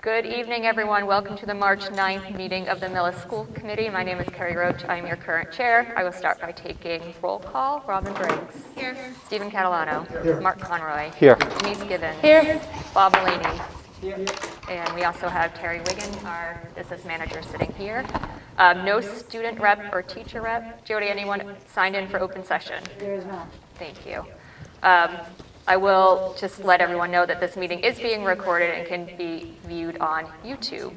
Good evening, everyone. Welcome to the March 9th meeting of the Millis School Committee. My name is Carrie Roach. I am your current chair. I will start by taking roll call. Robin Briggs. Here. Stephen Catalano. Here. Mark Conroy. Here. Denise Gibbons. Here. Bob Mulaney. Here. And we also have Terry Wiggins, our business manager, sitting here. No student rep or teacher rep. Jody, anyone signed in for open session? There is not. Thank you. I will just let everyone know that this meeting is being recorded and can be viewed on YouTube.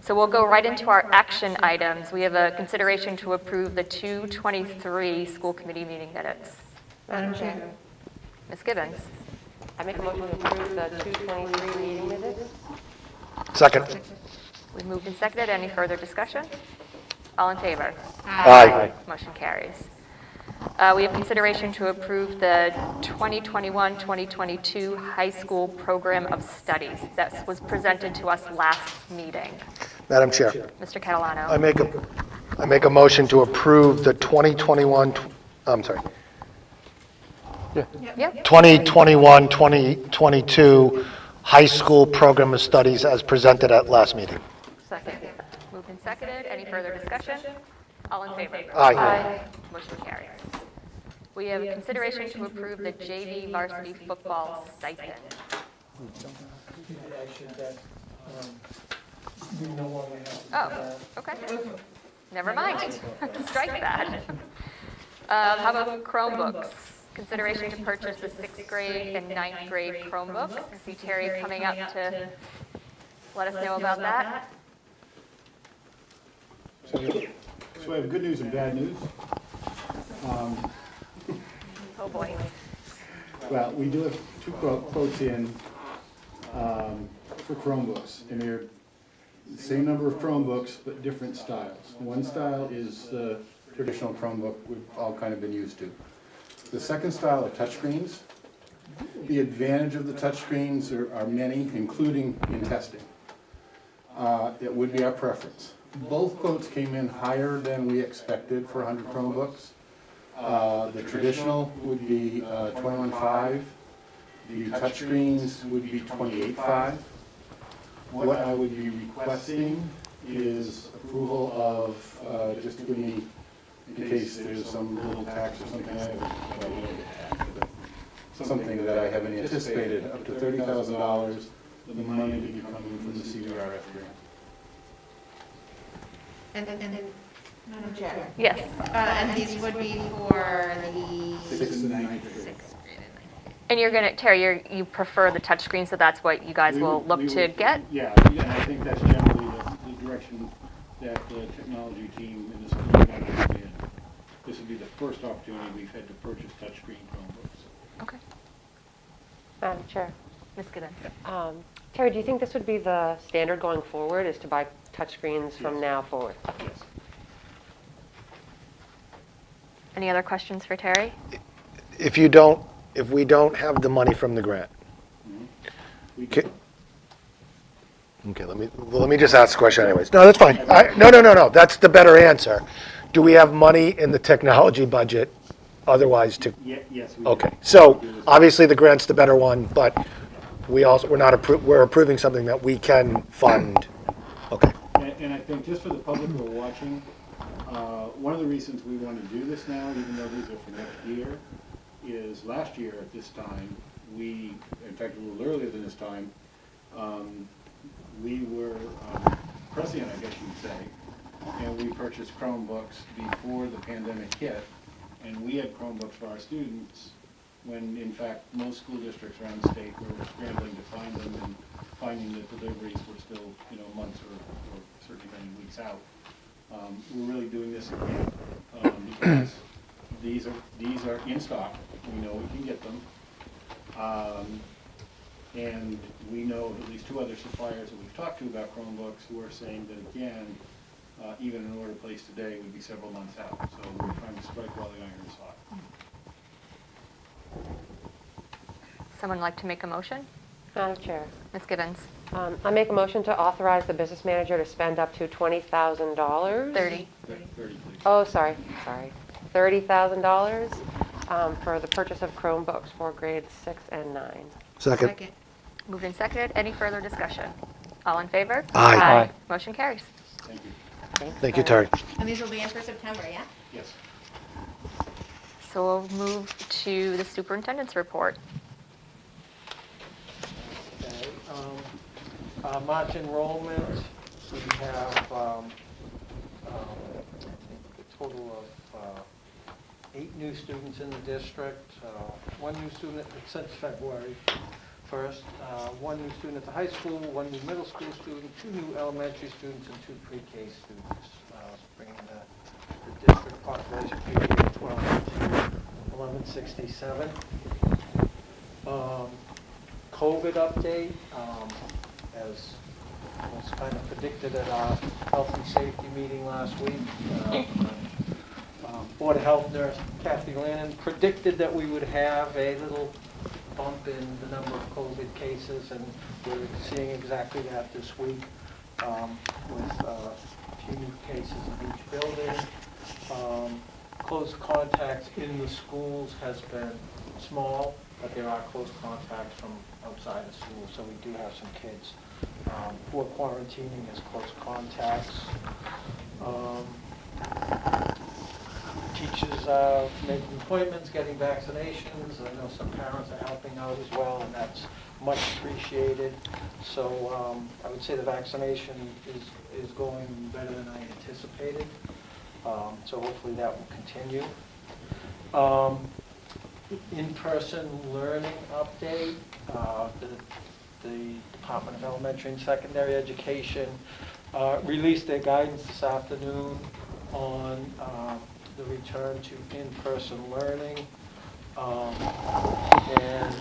So we'll go right into our action items. We have a consideration to approve the 2/23 school committee meeting minutes. Madam Chair. Ms. Gibbons. I make a motion to approve the 2/23 meeting minutes. Second. We moved and seconded. Any further discussion? All in favor? Aye. Motion carries. We have consideration to approve the 2021-2022 high school program of studies that was presented to us last meeting. Madam Chair, Mr. Catalano. I make a motion to approve the 2021-2022 high school program of studies as presented at last meeting. Second. Moved and seconded. Any further discussion? All in favor? Aye. Motion carries. We have consideration to approve the JV varsity football stipend. Oh, okay. Never mind. Strike that. How about Chromebooks? Consideration to purchase the 6th grade and 9th grade Chromebooks. I see Terry coming up to let us know about that. So I have good news and bad news. Oh, boy. Well, we do have two quotes in for Chromebooks, and they're the same number of Chromebooks, but different styles. One style is the traditional Chromebook we've all kind of been used to. The second style are touchscreens. The advantage of the touchscreens are many, including in testing. It would be our preference. Both quotes came in higher than we expected for 100 Chromebooks. The traditional would be $21,500. The touchscreens would be $28,500. What I would be requesting is approval of, just to give me, in case there's some little tax or something, something that I haven't anticipated, up to $30,000, the money to be coming from the CVRF grant. And Madam Chair. Yes. And these would be for the 6th and 9th grade. And you're going to, Terry, you prefer the touchscreen, so that's what you guys will look to get? Yeah, and I think that's generally the direction that the technology team in the school is going to be in. This would be the first opportunity we've had to purchase touchscreen Chromebooks. Okay. Madam Chair. Ms. Gibbons. Terry, do you think this would be the standard going forward, is to buy touchscreens from now forward? Okay. Yes. Any other questions for Terry? If we don't have the money from the grant. We Okay, can, let me just ask the question anyways. No, that's fine. No, that's the better answer. Do we have money in the technology budget otherwise to? yes, we Okay, do. so obviously the grant's the better one, but we're approving something that we can fund. Okay. And I think just for the public who are watching, one of the reasons we want to do this now, even though these are for next year, is last year at this time, in fact a little earlier than this time, we were prescient, I guess you'd say, and we purchased Chromebooks before the pandemic hit, and we had Chromebooks for our students when in fact most school districts around the state were scrambling to find them and finding that deliveries were still months or certainly many weeks out. We're really doing this again because these are in stock. We know we can get them, and we know of at least two other suppliers that we've talked to about Chromebooks who are saying that again, even an order placed today would be several months out. So we're trying to strike while the iron is hot. Someone like to make a motion? Madam Chair. Ms. Gibbons. I make a motion to authorize the business manager to spend up to $20,000. 30. 30, please. Oh, sorry. $30,000 for the purchase of Chromebooks for grades 6 and 9. Second. Moved and seconded. Any further discussion? All in favor? Aye. Aye. Motion carries. Thank you. Thank you, Terry. And these will be in for September, yeah? Yes. So we'll move to the superintendent's report. Okay, March enrollment, we have I think a total of 8 new students in the district, 1 new student since February 1st, 1 new student at the high school, 1 new middle school student, 2 new elementary students, and 2 pre-K students, bringing the district population figure of 12 to 1167. COVID update, as was kind of predicted at our health and safety meeting last week. Board of Health nurse Kathy Lannon predicted that we would have a little bump in the number of COVID cases, and we're seeing exactly that this week with a few new cases in each building. Close contacts in the schools has been small, but there are close contacts from outside the school, so we do have some kids who are quarantining as close contacts. Teachers are making appointments, getting vaccinations. I know some parents are helping out as well, and that's much appreciated. So I would say the vaccination is going better than I anticipated. So hopefully that will continue. In-person learning update. The Department of Elementary and Secondary Education released their guidance this afternoon on the return to in-person learning. And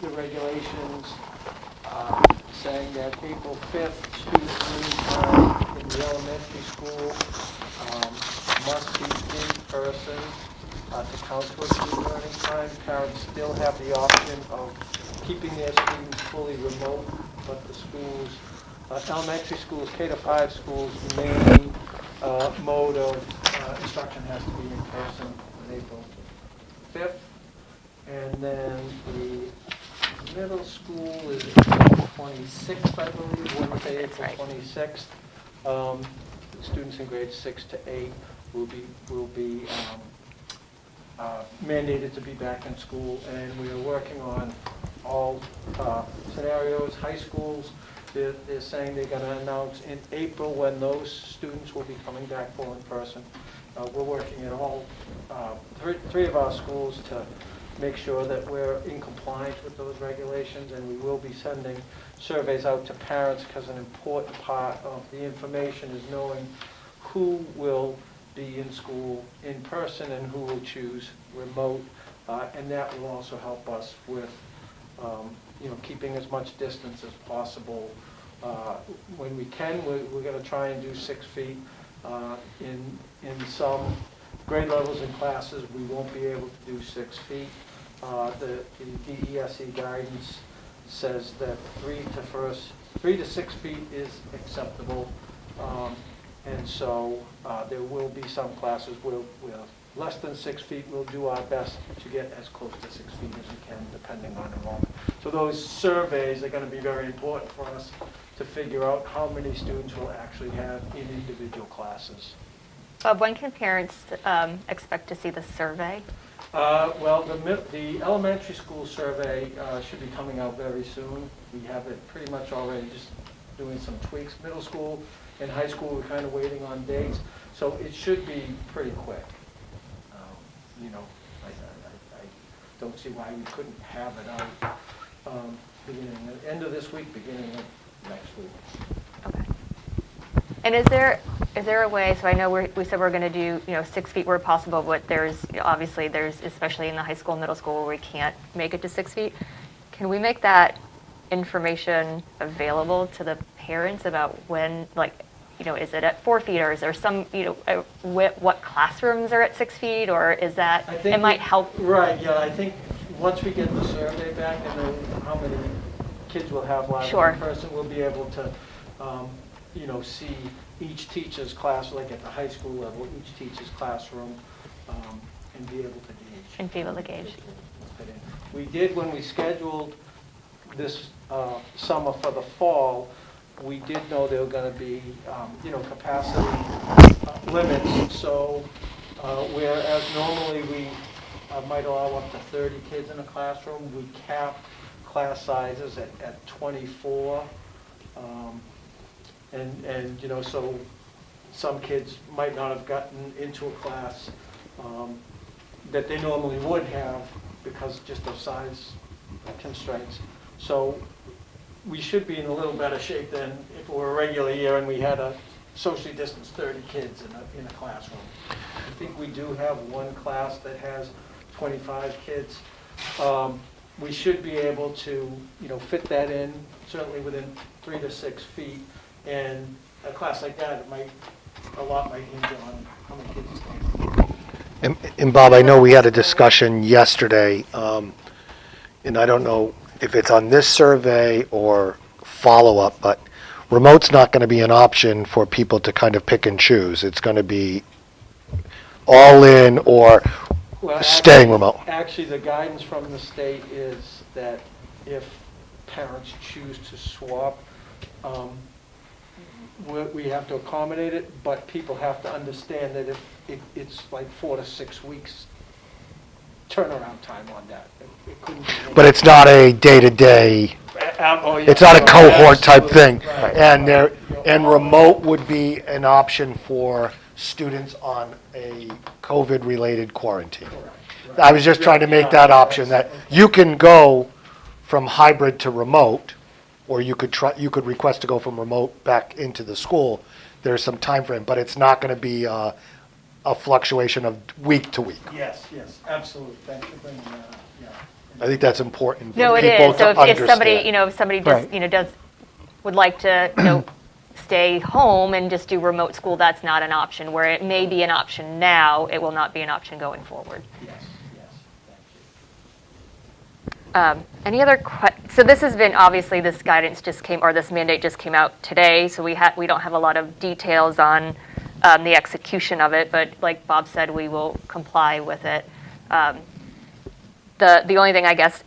the regulations saying that April 5th, student learning time in the elementary school must be in person to count towards student learning time. Parents still have the option of keeping their students fully remote, but the schools, elementary schools, K-5 schools, main mode of instruction has to be in person on April 5th. And then the middle school is April 26th, I believe, Wednesday, April 26th. Students in grades 6 to 8 will be mandated to be back in school, and we are working on all scenarios. High schools, they're saying they're going to announce in April when those students will be coming back full in person. We're working at all three of our schools to make sure that we're in compliance with those regulations, and we will be sending surveys out to parents, because an important part of the information is knowing who will be in school in person and who will choose remote, and that will also help us with keeping as much distance as possible. When we can, we're going to try and do 6 feet. In some grade levels and classes, we won't be able to do 6 feet. The DESE guidance says that 3 to 6 feet is acceptable. And so there will be some classes where we're less than 6 feet. We'll do our best to get as close to 6 feet as we can, depending on enrollment. So those surveys are going to be very important for us to figure out how many students we'll actually have in individual classes. When can parents expect to see the survey? Well, the elementary school survey should be coming out very soon. We have it pretty much already, just doing some tweaks. Middle school and high school, we're kind of waiting on dates, so it should be pretty quick. I don't see why we couldn't have it out end of this week, beginning of next week. Okay. And is there a way, so I know we said we're going to do 6 feet where possible, but obviously there's, especially in the high school, middle school, where we can't make it to 6 feet. Can we make that information available to the parents about when, is it at 4 feet, or is there some, what classrooms are at 6 feet, or is that, it might help? Right, yeah, I think once we get the survey back and know how many kids we'll have live in person, we'll be able to, see each teacher's class, like at the high school level, each teacher's classroom, and be able to gauge. And be able to gauge. We did, when we scheduled this summer for the fall, we did know there were going to be, capacity limits. So whereas normally we might allow up to 30 kids in a classroom, we capped class sizes at 24. So some kids might not have gotten into a class that they normally would have because just of size constraints. So we should be in a little better shape than if it were a regular year and we had a socially distanced 30 kids in a classroom. I think we do have one class that has 25 kids. We should be able to, fit that in, certainly within 3 to 6 feet. And a class like that, a lot might hinge on how many kids is going. And Bob, I know we had a discussion yesterday, and I don't know if it's on this survey or follow-up, but remote's not going to be an option for people to kind of pick and choose. It's going to be all in or staying remote. Actually, the guidance from the state is that if parents choose to swap, we have to accommodate it, but people have to understand that if it's like 4 to 6 weeks turnaround time on that. It couldn't be more. But it's not a day-to-day, it's not a cohort type thing. Right. And remote would be an option for students on a COVID-related quarantine. Correct. I was just trying to make that option, that you can go from hybrid to remote, or you could request to go from remote back into the school. There's some time frame, but it's not going to be a fluctuation of week to week. Yes, absolutely. Thanks for bringing that up, yeah. I think that's important No, for it people is. to So understand. if somebody, if somebody just, Right. would like to, stay home and just do remote school, that's not an option. Where it may be an option now, it will not be an option going forward. Yes, thank you. Any other so this has been, obviously, this guidance just came, or this mandate just came out today, so we don't have a lot of details on the execution of it, but like Bob said, we will comply with it. The only thing I guess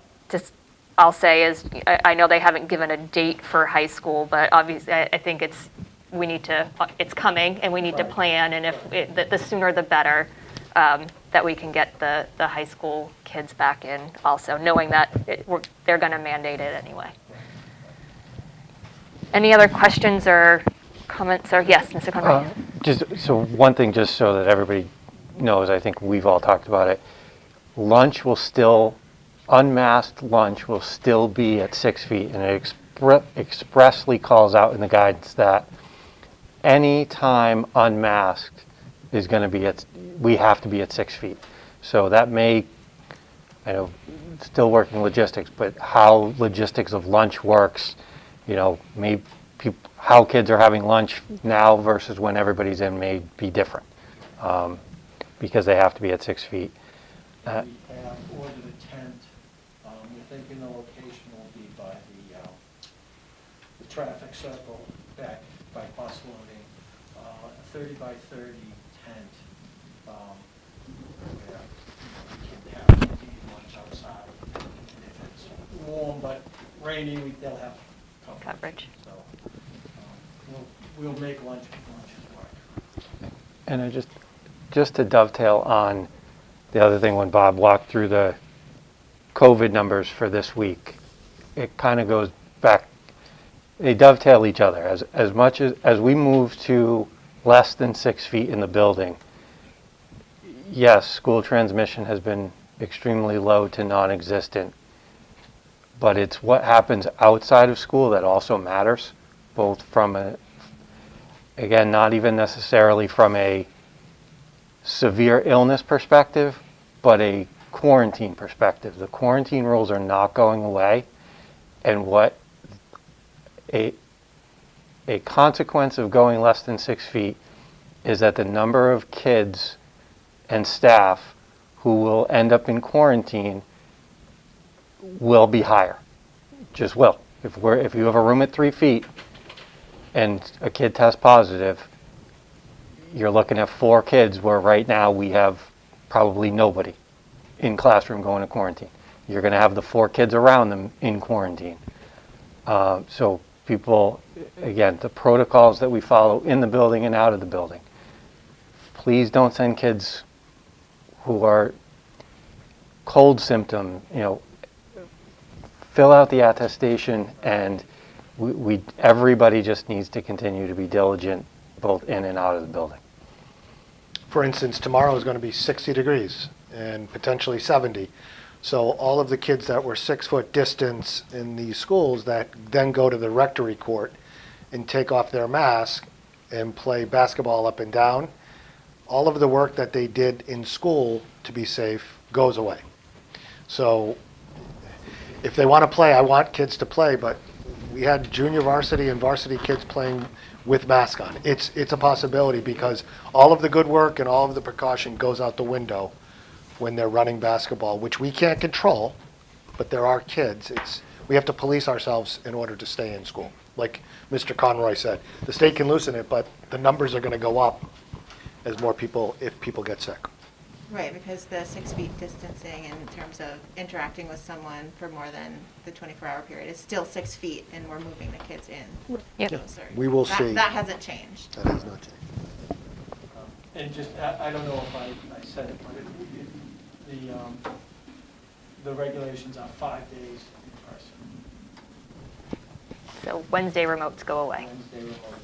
I'll say is, I know they haven't given a date for high school, but obviously I think it's coming and we need to plan, and the sooner the better, that we can get the high school kids back in also, knowing that they're going to mandate it anyway. Any other questions or comments? Or yes, Mr. Conway? Just so one thing, just so that everybody knows, I think we've all talked about it. Unmasked lunch will still be at 6 feet, and it expressly calls out in the guidance that any time unmasked is going to be we have to be at 6 feet. So that I know, still working logistics, but how logistics of lunch works, maybe how kids are having lunch now versus when everybody's in may be different, because they have to be at 6 feet. We have ordered a tent. We're thinking the location will be by the traffic circle back by bus loading, a 30 by 30 tent, where we can have to eat lunch outside. And if it's warm but rainy, they'll have Coverage. So we'll make lunches work. And I just to dovetail on the other thing, when Bob walked through the COVID numbers for this week, it kind of goes back, they dovetail each other. As much as we move to less than 6 feet in the building, yes, school transmission has been extremely low to non-existent, but it's what happens outside of school that also matters, both from again, not even necessarily from a severe illness perspective, but a quarantine perspective. The quarantine rules are not going away, and what a consequence of going less than 6 feet is that the number of kids and staff who will end up in quarantine will be higher. Just will. If you have a room at 3 feet and a kid tests positive, you're looking at 4 kids where right now we have probably nobody in classroom going to quarantine. You're going to have the 4 kids around them in quarantine. So people, again, the protocols that we follow in the building and out of the building. Please don't send kids who are cold symptom, fill out the attestation, and everybody just needs to continue to be diligent both in and out of the building. For instance, tomorrow is going to be 60 degrees and potentially 70. So all of the kids that were 6 foot distance in these schools that then go to the rectory court and take off their mask and play basketball up and down, all of the work that they did in school to be safe goes away. So if they want to play, I want kids to play, but we had junior varsity and varsity kids playing with masks on. It's a possibility because all of the good work and all of the precaution goes out the window when they're running basketball, which we can't control, but there are kids. We have to police ourselves in order to stay in school. Like Mr. Conroy said, the state can loosen it, but the numbers are going to go up as more people, if people get sick. Right, because the 6 feet distancing in terms of interacting with someone for more than the 24-hour period is still 6 feet, and we're moving the kids in. Yep. closer. We will see. That hasn't changed. That has not changed. And just, I don't know if I said it, but the regulations are 5 days in person. So Wednesday remotes go away. Wednesday remote.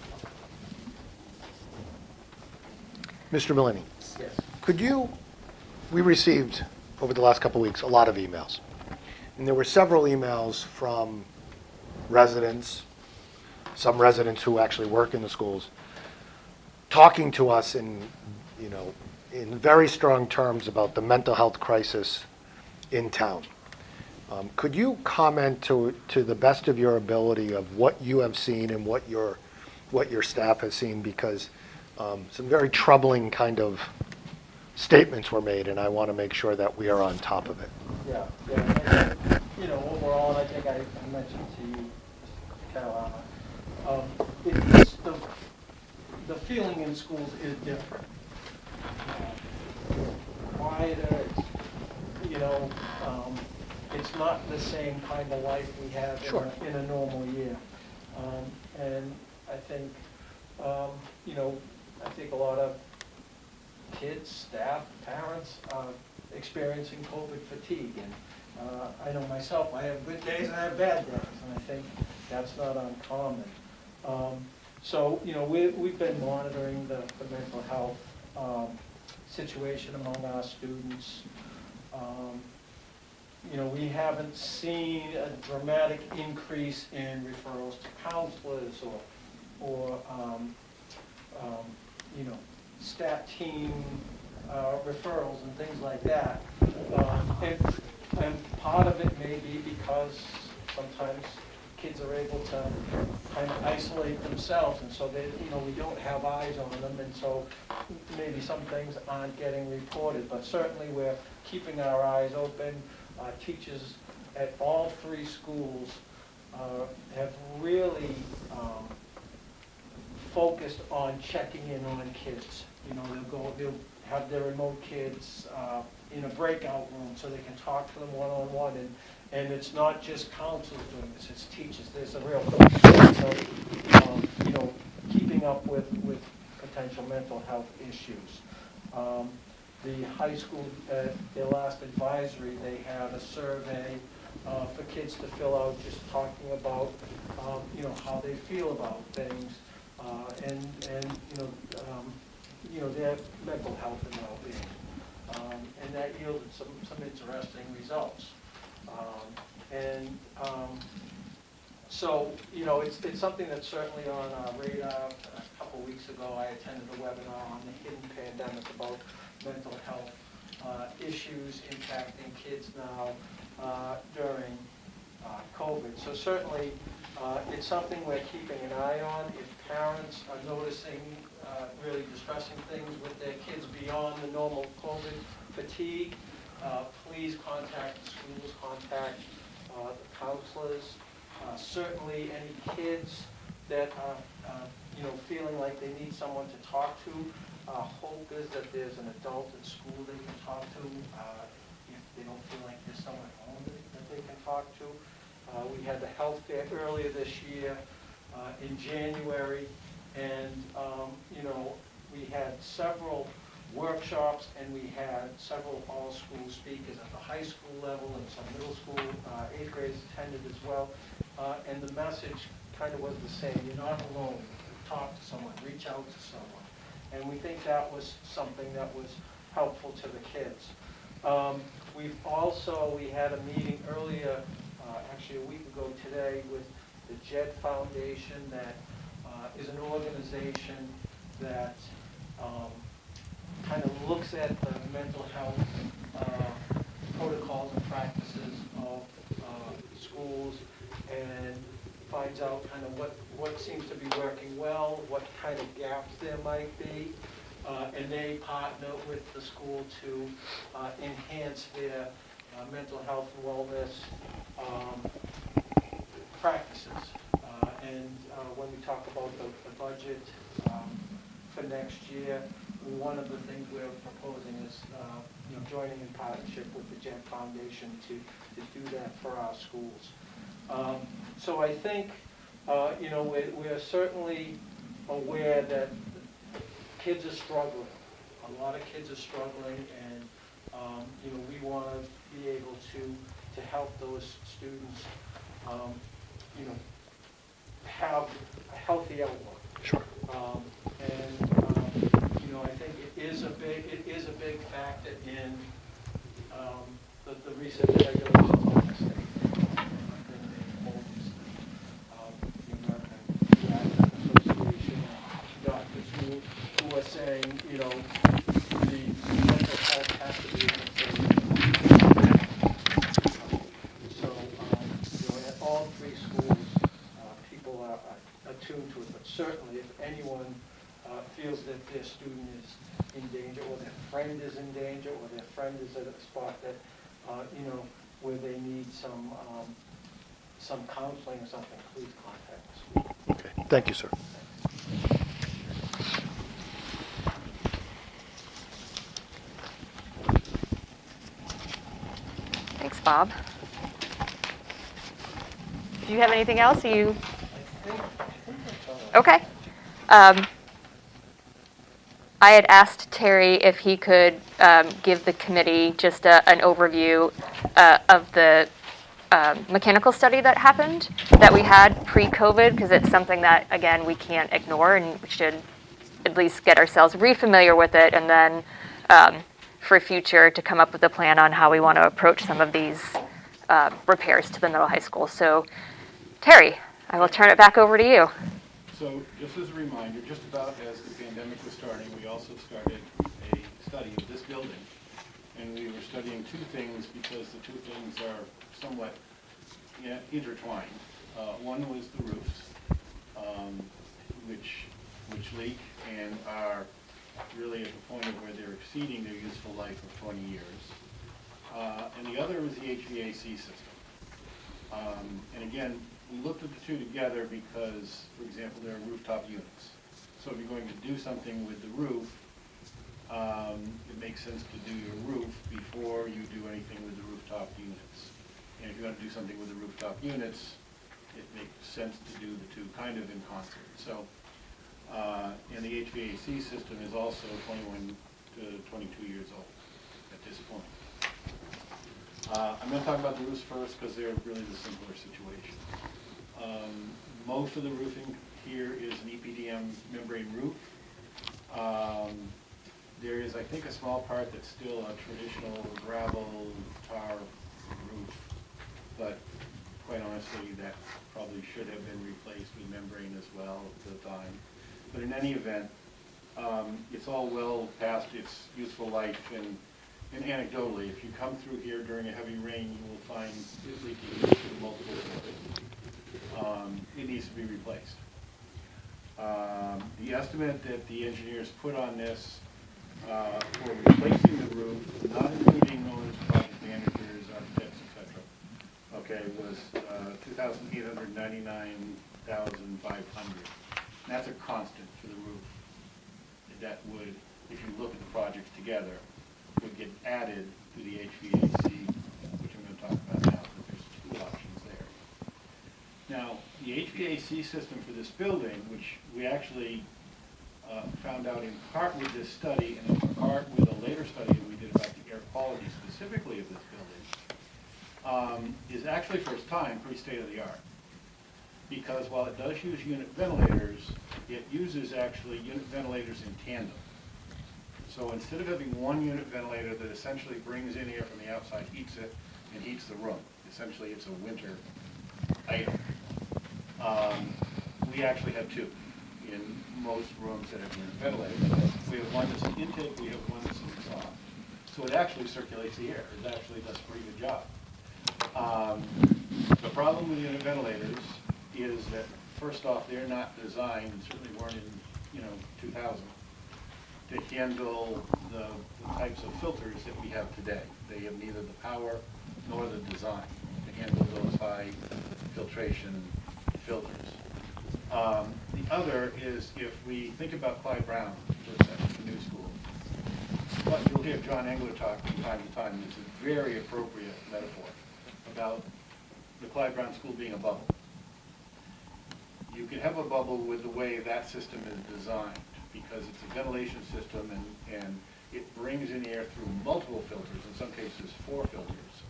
Mr. Malini, Yes. We received over the last couple of weeks a lot of emails. And there were several emails from residents, some residents who actually work in the schools, talking to us in very strong terms about the mental health crisis in town. Could you comment to the best of your ability of what you have seen and what your staff has seen? Because some very troubling kind of statements were made, and I want to make sure that we are on top of it. Yeah. And, overall, and I think I mentioned to you, Mr. Carolina, it's the feeling in schools is different. Quieter, it's not the same kind of life we have Sure. in a normal year. And I think, I think a lot of kids, staff, parents are experiencing COVID fatigue. And I know myself, I have good days and I have bad days, and I think that's not uncommon. So, we've been monitoring the mental health situation among our students. We haven't seen a dramatic increase in referrals to counselors or stat team referrals and things like that. And part of it may be because sometimes kids are able to kind of isolate themselves, and so we don't have eyes on them, and so maybe some things aren't getting reported, but certainly we're keeping our eyes open. Teachers at all 3 schools have really focused on checking in on kids. They'll have their remote kids in a breakout room so they can talk to them one-on-one, and it's not just counselors doing this, it's teachers. There's a real focus. So, keeping up with potential mental health issues. The high school, their last advisory, they had a survey for kids to fill out, just talking about, how they feel about things, and their mental health and well-being. And that yielded some interesting results. So, it's something that's certainly on our radar. A couple weeks ago, I attended a webinar on the hidden pandemic about mental health issues impacting kids now during COVID. So certainly, it's something we're keeping an eye on. If parents are noticing really distressing things with their kids beyond the normal COVID fatigue, please contact the schools, contact the counselors. Certainly, any kids that are feeling like they need someone to talk to, hope is that there's an adult at school they can talk to if they don't feel like there's someone at home that they can talk to. We had the health fair earlier this year in January, and we had several workshops, and we had several all-school speakers at the high school level, and some middle school, 8th graders attended as well. And the message kind of was the same: you're not alone. Talk to someone, reach out to someone. And we think that was something that was helpful to the kids. We had a meeting earlier, actually a week ago today, with the JED Foundation, that is an organization that kind of looks at the mental health protocols and practices of schools, and finds out kind of what seems to be working well, what kind of gaps there might be, and they partner with the school to enhance their mental health and wellness practices. When we talk about the budget for next year, one of the things we're proposing is joining in partnership with the JED Foundation to do that for our schools. So I think we're certainly aware that kids are struggling. A lot of kids are struggling, and we want to be able to help those students have a healthy outlook. Sure. I think it is a big factor in the recent regulations of the state. The American Association of Doctors who are saying, the mental health has to be considered. So, at all three schools, people are attuned to it, but certainly if anyone feels that their student is in danger, or their friend is in danger, or their friend is at a spot that, where they need some counseling or something, please contact the school. Okay, thank you, sir. Thanks, Bob. Do you have anything else? Okay. I had asked Terry if he could give the committee just an overview of the mechanical study that happened, that we had pre-COVID, because it's something that, again, we can't ignore, and we should at least get ourselves re-familiar with it, and then for future to come up with a plan on how we want to approach some of these repairs to the middle high school. So, Terry, I will turn it back over to you. So just as a reminder, just about as the pandemic was starting, we also started a study of this building. And we were studying two things because the two things are somewhat intertwined. One was the roofs, which leak and are really at the point of where they're exceeding their useful life of 20 years. And the other was the HVAC system. And again, we looked at the two together because, for example, there are rooftop units. So if you're going to do something with the roof, it makes sense to do your roof before you do anything with the rooftop units. And if you want to do something with the rooftop units, it makes sense to do the two kind of in concert. So, and the HVAC system is also 21 to 22 years old at this point. I'm going to talk about the roofs first because they're really the simpler situation. Most of the roofing here is an Epdm membrane roof. There is, I think, a small part that's still a traditional gravel tar roof, but quite honestly, that probably should have been replaced with membrane as well at the time. But in any event, it's all well past its useful life, and anecdotally, if you come through here during a heavy rain, you will find it leaking through multiple floors. It needs to be replaced. The estimate that the engineers put on this for replacing the roof, not including owners, project managers, architects, etc., okay, was $2,899,500. That's a constant for the roof. That would, if you look at the projects together, would get added to the HVAC, which I'm going to talk about now, but there's two options there. The HVAC system for this building, which we actually found out in part with this study and in part with a later study that we did about the air quality specifically of this building, is actually first time pretty state-of-the-art. Because while it does use unit ventilators, it uses actually unit ventilators in tandem. So instead of having one unit ventilator that essentially brings in air from the outside, heats it, and heats the room, essentially it's a winter item, we actually have two in most rooms that have unit ventilators. We have one that's an intake, we have one that's an exhaust. So it actually circulates the air. It actually does a pretty good job. The problem with unit ventilators is that, first off, they're not designed, and certainly weren't in 2000, to handle the types of filters that we have today. They have neither the power nor the design to handle those high filtration filters. The other is, if we think about Clyde Brown for a second, the new school, what you'll hear John Engler talk from time to time, it's a very appropriate metaphor about the Clyde Brown School being a bubble. You can have a bubble with the way that system is designed, because it's a ventilation system and it brings in air through multiple filters, in some cases 4 filters,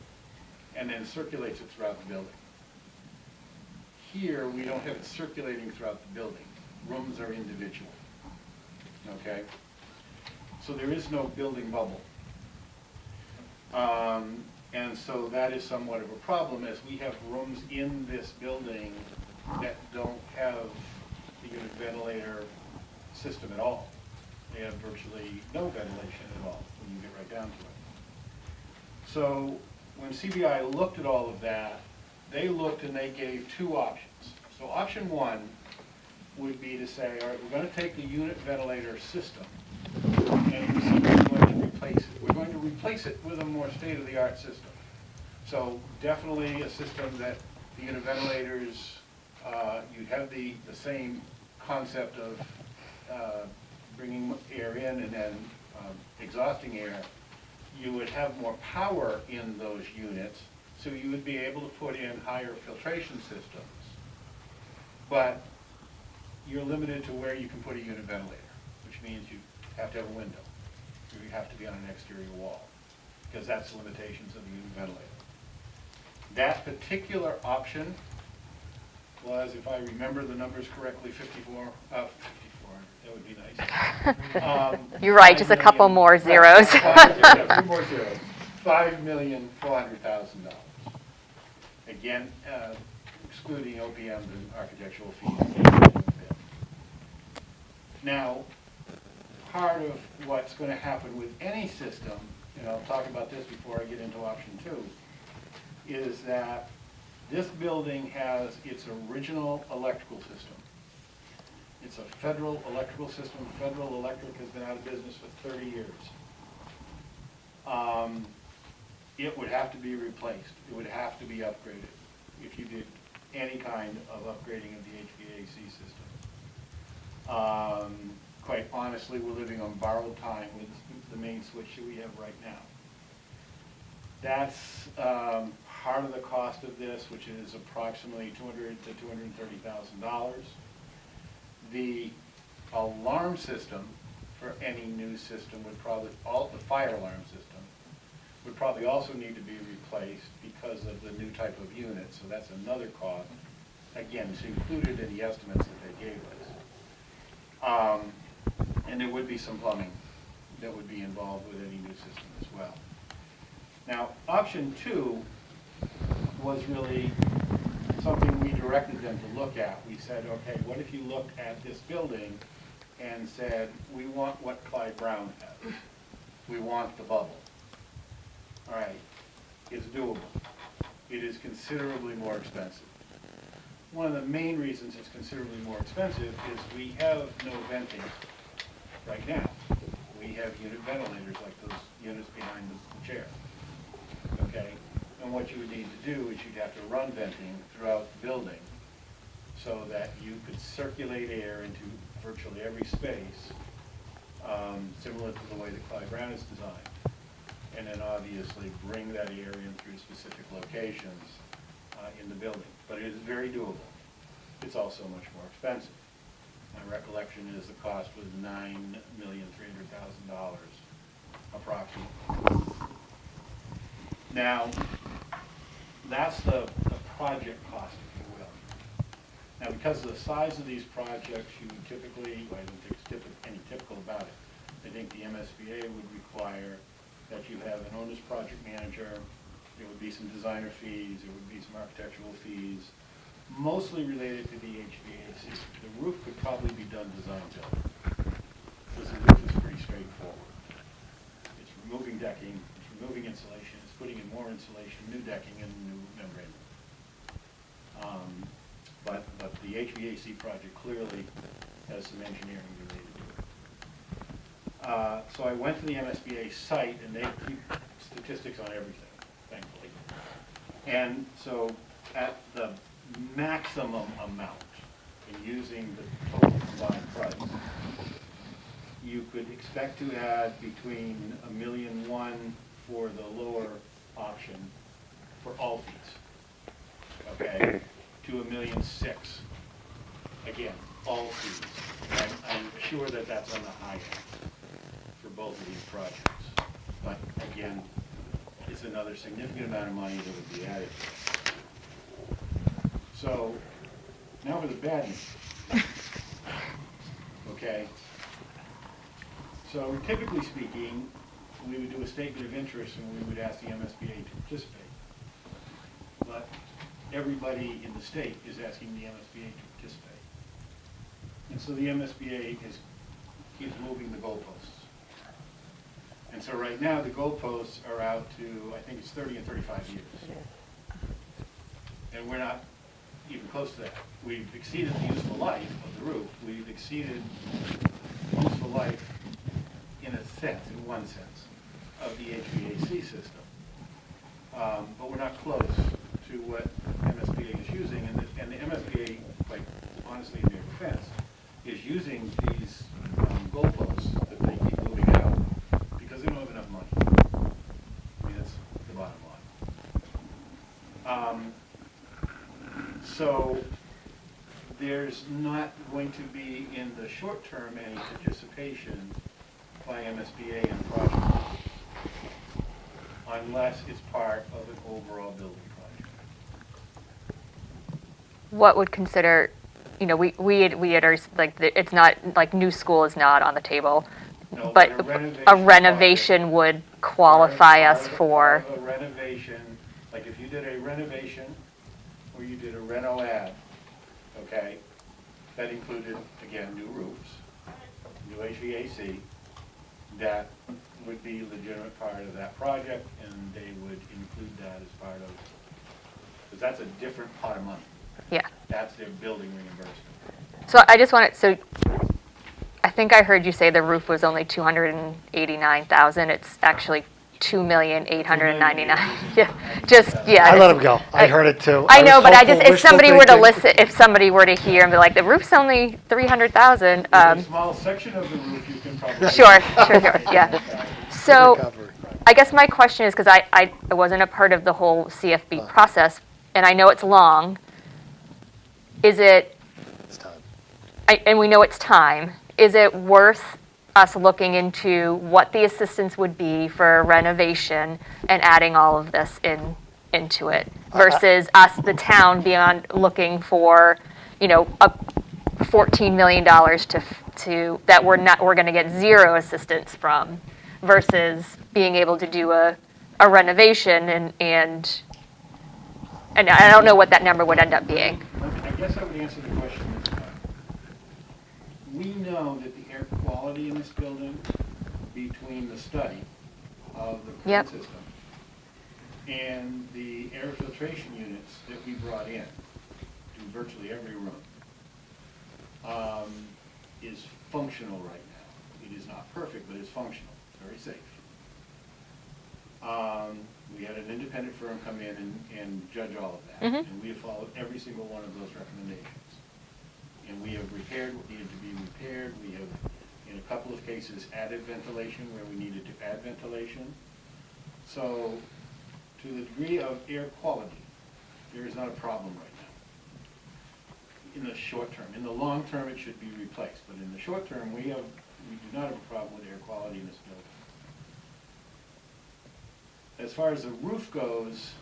and then circulates it throughout the building. Here, we don't have it circulating throughout the building. Rooms are individual, okay? So there is no building bubble. And so that is somewhat of a problem, as we have rooms in this building that don't have the unit ventilator system at all. They have virtually no ventilation at all when you get right down to it. So when CBI looked at all of that, they looked and they gave 2 options. So option 1 would be to say, all right, we're going to take the unit ventilator system and we're going to replace it. We're going to replace it with a more state-of-the-art system. So definitely a system that the unit ventilators, you'd have the same concept of bringing air in and then exhausting air. You would have more power in those units, so you would be able to put in higher filtration systems. But you're limited to where you can put a unit ventilator, which means you have to have a window. You have to be on an exterior wall, because that's the limitations of the unit ventilator. That particular option was, if I remember the numbers correctly, 54, that would be nice. You're right, just a couple more zeros. A few more zeros. $5,400,000. Again, excluding OPMs and architectural fees. Now, part of what's going to happen with any system, and I'll talk about this before I get into option 2, is that this building has its original electrical system. It's a federal electrical system. Federal Electric has been out of business for 30 years. It would have to be replaced. It would have to be upgraded if you did any kind of upgrading of the HVAC system. Quite honestly, we're living on borrowed time with the main switch that we have right now. That's part of the cost of this, which is approximately $200,000 to $230,000. The alarm system for any new system would probably, the fire alarm system, would probably also need to be replaced because of the new type of unit, so that's another cost. Again, it's included in the estimates that they gave us. And there would be some plumbing that would be involved with any new system as well. Now, option 2 was really something we directed them to look at. We said, okay, what if you looked at this building and said, we want what Clyde Brown has. We want the bubble. All right, it's doable. It is considerably more expensive. One of the main reasons it's considerably more expensive is we have no venting right now. We have unit ventilators like those units behind the chair. Okay? And what you would need to do is you'd have to run venting throughout the building so that you could circulate air into virtually every space, similar to the way that Clyde Brown is designed. And then obviously bring that air in through specific locations in the building. But it is very doable. it's also much more expensive. My recollection is the cost was $9,300,000 approximately. Now, that's the project cost, if you will. Now, because of the size of these projects, you would typically, well, I don't think it's any typical about it. I think the MSBA would require that you have an owner's project manager. There would be some designer fees. There would be some architectural fees, mostly related to the HVAC. The roof could probably be done design build, because the roof is pretty straightforward. It's removing decking, it's removing insulation, it's putting in more insulation, new decking, and new membrane. But the HVAC project clearly has some engineering related to it. So I went to the MSBA site, and they keep statistics on everything, thankfully. And so at the maximum amount, in using the total combined price, you could expect to add between $1.1 million for the lower option for all fees, okay, to $1.6 million. Again, all fees. I'm sure that that's on the high end for both of these projects. But again, it's another significant amount of money that would be added. So now for the bad news. Okay. So typically speaking, we would do a statement of interest and we would ask the MSBA to participate. But everybody in the state is asking the MSBA to participate. And so the MSBA keeps moving the goalposts. And so right now the goalposts are out to, I think it's 30 and 35 years. And we're not even close to that. We've exceeded the useful life of the roof. We've exceeded useful life in a sense, in one sense, of the HVAC system. But we're not close to what MSBA is using. And the MSBA, quite honestly, in their defense, is using these goalposts that they keep moving out because they don't have enough money. I mean, that's the bottom line. So there's not going to be, in the short term, any participation by MSBA in the project unless it's part of an overall building project. What would consider, we had like, it's not, like, new school is not on the table, No, but a renovation project, would qualify us for, part of a renovation, like if you did a renovation or you did a reno-add, okay, that included, again, new roofs, new HVAC, that would be a legitimate part of that project, and they would include that as part of, because that's a different pot of money. yeah. That's their building reimbursement. So I just wanted, so I think I heard you say the roof was only $289,000. It's actually $2,899,000. Yeah, just, yeah. I let him go. I heard it too. I know, was but I hopeful. just, We're if still somebody were to thinking- listen, if somebody were to hear and be like, the roof's only $300,000. A small section of the roof you can probably. Sure, yeah. So Recovery. I guess my question is, because I wasn't a part of the whole CFB process, and I know it's long, is it, It's time. and we know it's time, is it worth us looking into what the assistance would be for renovation and adding all of this into it versus us, the town, beyond looking for, a $14 million to that we're going to get zero assistance from versus being able to do a renovation and I don't know what that number would end up being. I guess I would answer the question this way. We know that the air quality in this building, between the study of the Yep. current system and the air filtration units that we brought in to virtually every room, is functional right now. It is not perfect, but it's functional, very safe. We had an independent firm come in and judge all of that, Mhm. and we have followed every single one of those recommendations. And we have repaired what needed to be repaired. We have, in a couple of cases, added ventilation where we needed to add ventilation. So, to the degree of air quality, there is not a problem right in the short term. In the long term, it should be replaced, but in the short term, we do not have a problem with air quality in this building. As far as the roof goes,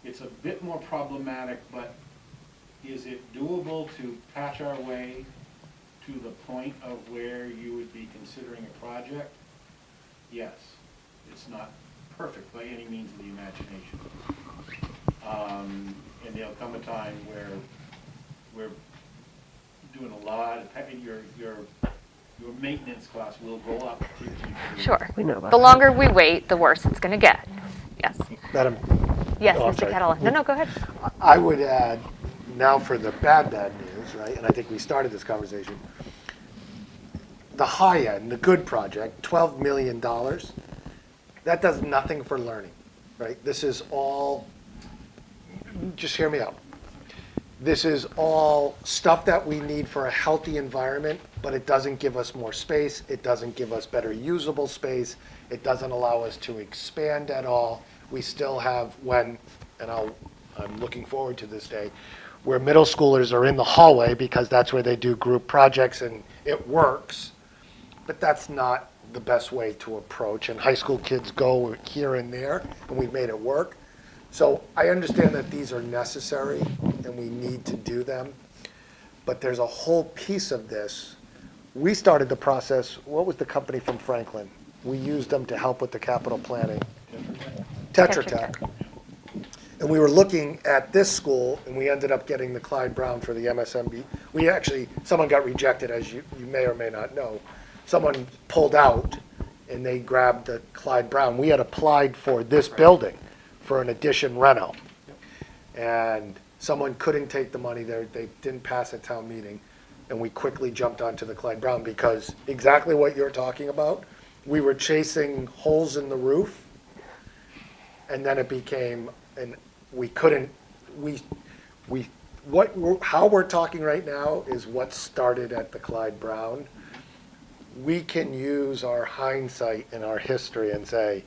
it's a bit more problematic, but is it doable to patch our way to the point of where you would be considering a project? Yes. It's not perfect by any means of the imagination. And there'll come a time where we're doing a lot of, your maintenance costs will go up. Sure. We know about The that. longer we wait, the worse it's going to get. Yes. Madam, Yes, Oh, I'm Mr. sorry. Kettle. No, go ahead. I would add, now for the bad news, right, and I think we started this conversation, the high end, the good project, $12 million, that does nothing for learning, right? This is all, just hear me out. This is all stuff that we need for a healthy environment, but it doesn't give us more space. It doesn't give us better usable space. It doesn't allow us to expand at all. We still have I'm looking forward to this day, where middle schoolers are in the hallway because that's where they do group projects and it works, but that's not the best way to approach. And high school kids go here and there, and we've made it work. So I understand that these are necessary and we need to do them, but there's a whole piece of this. We started the process, what was the company from Franklin? We used them to help with the capital planning. Tetra Tech. And we were looking at this school, and we ended up getting the Clyde Brown for the MSMB. Someone got rejected, as you may or may not know. Someone pulled out, and they grabbed the Clyde Brown. We had applied for this building for an addition reno. And someone couldn't take the money there. They didn't pass at town meeting. And we quickly jumped onto the Clyde Brown because exactly what you're talking about, we were chasing holes in the roof. And then it became, and we couldn't, how we're talking right now is what started at the Clyde Brown. We can use our hindsight and our history and say,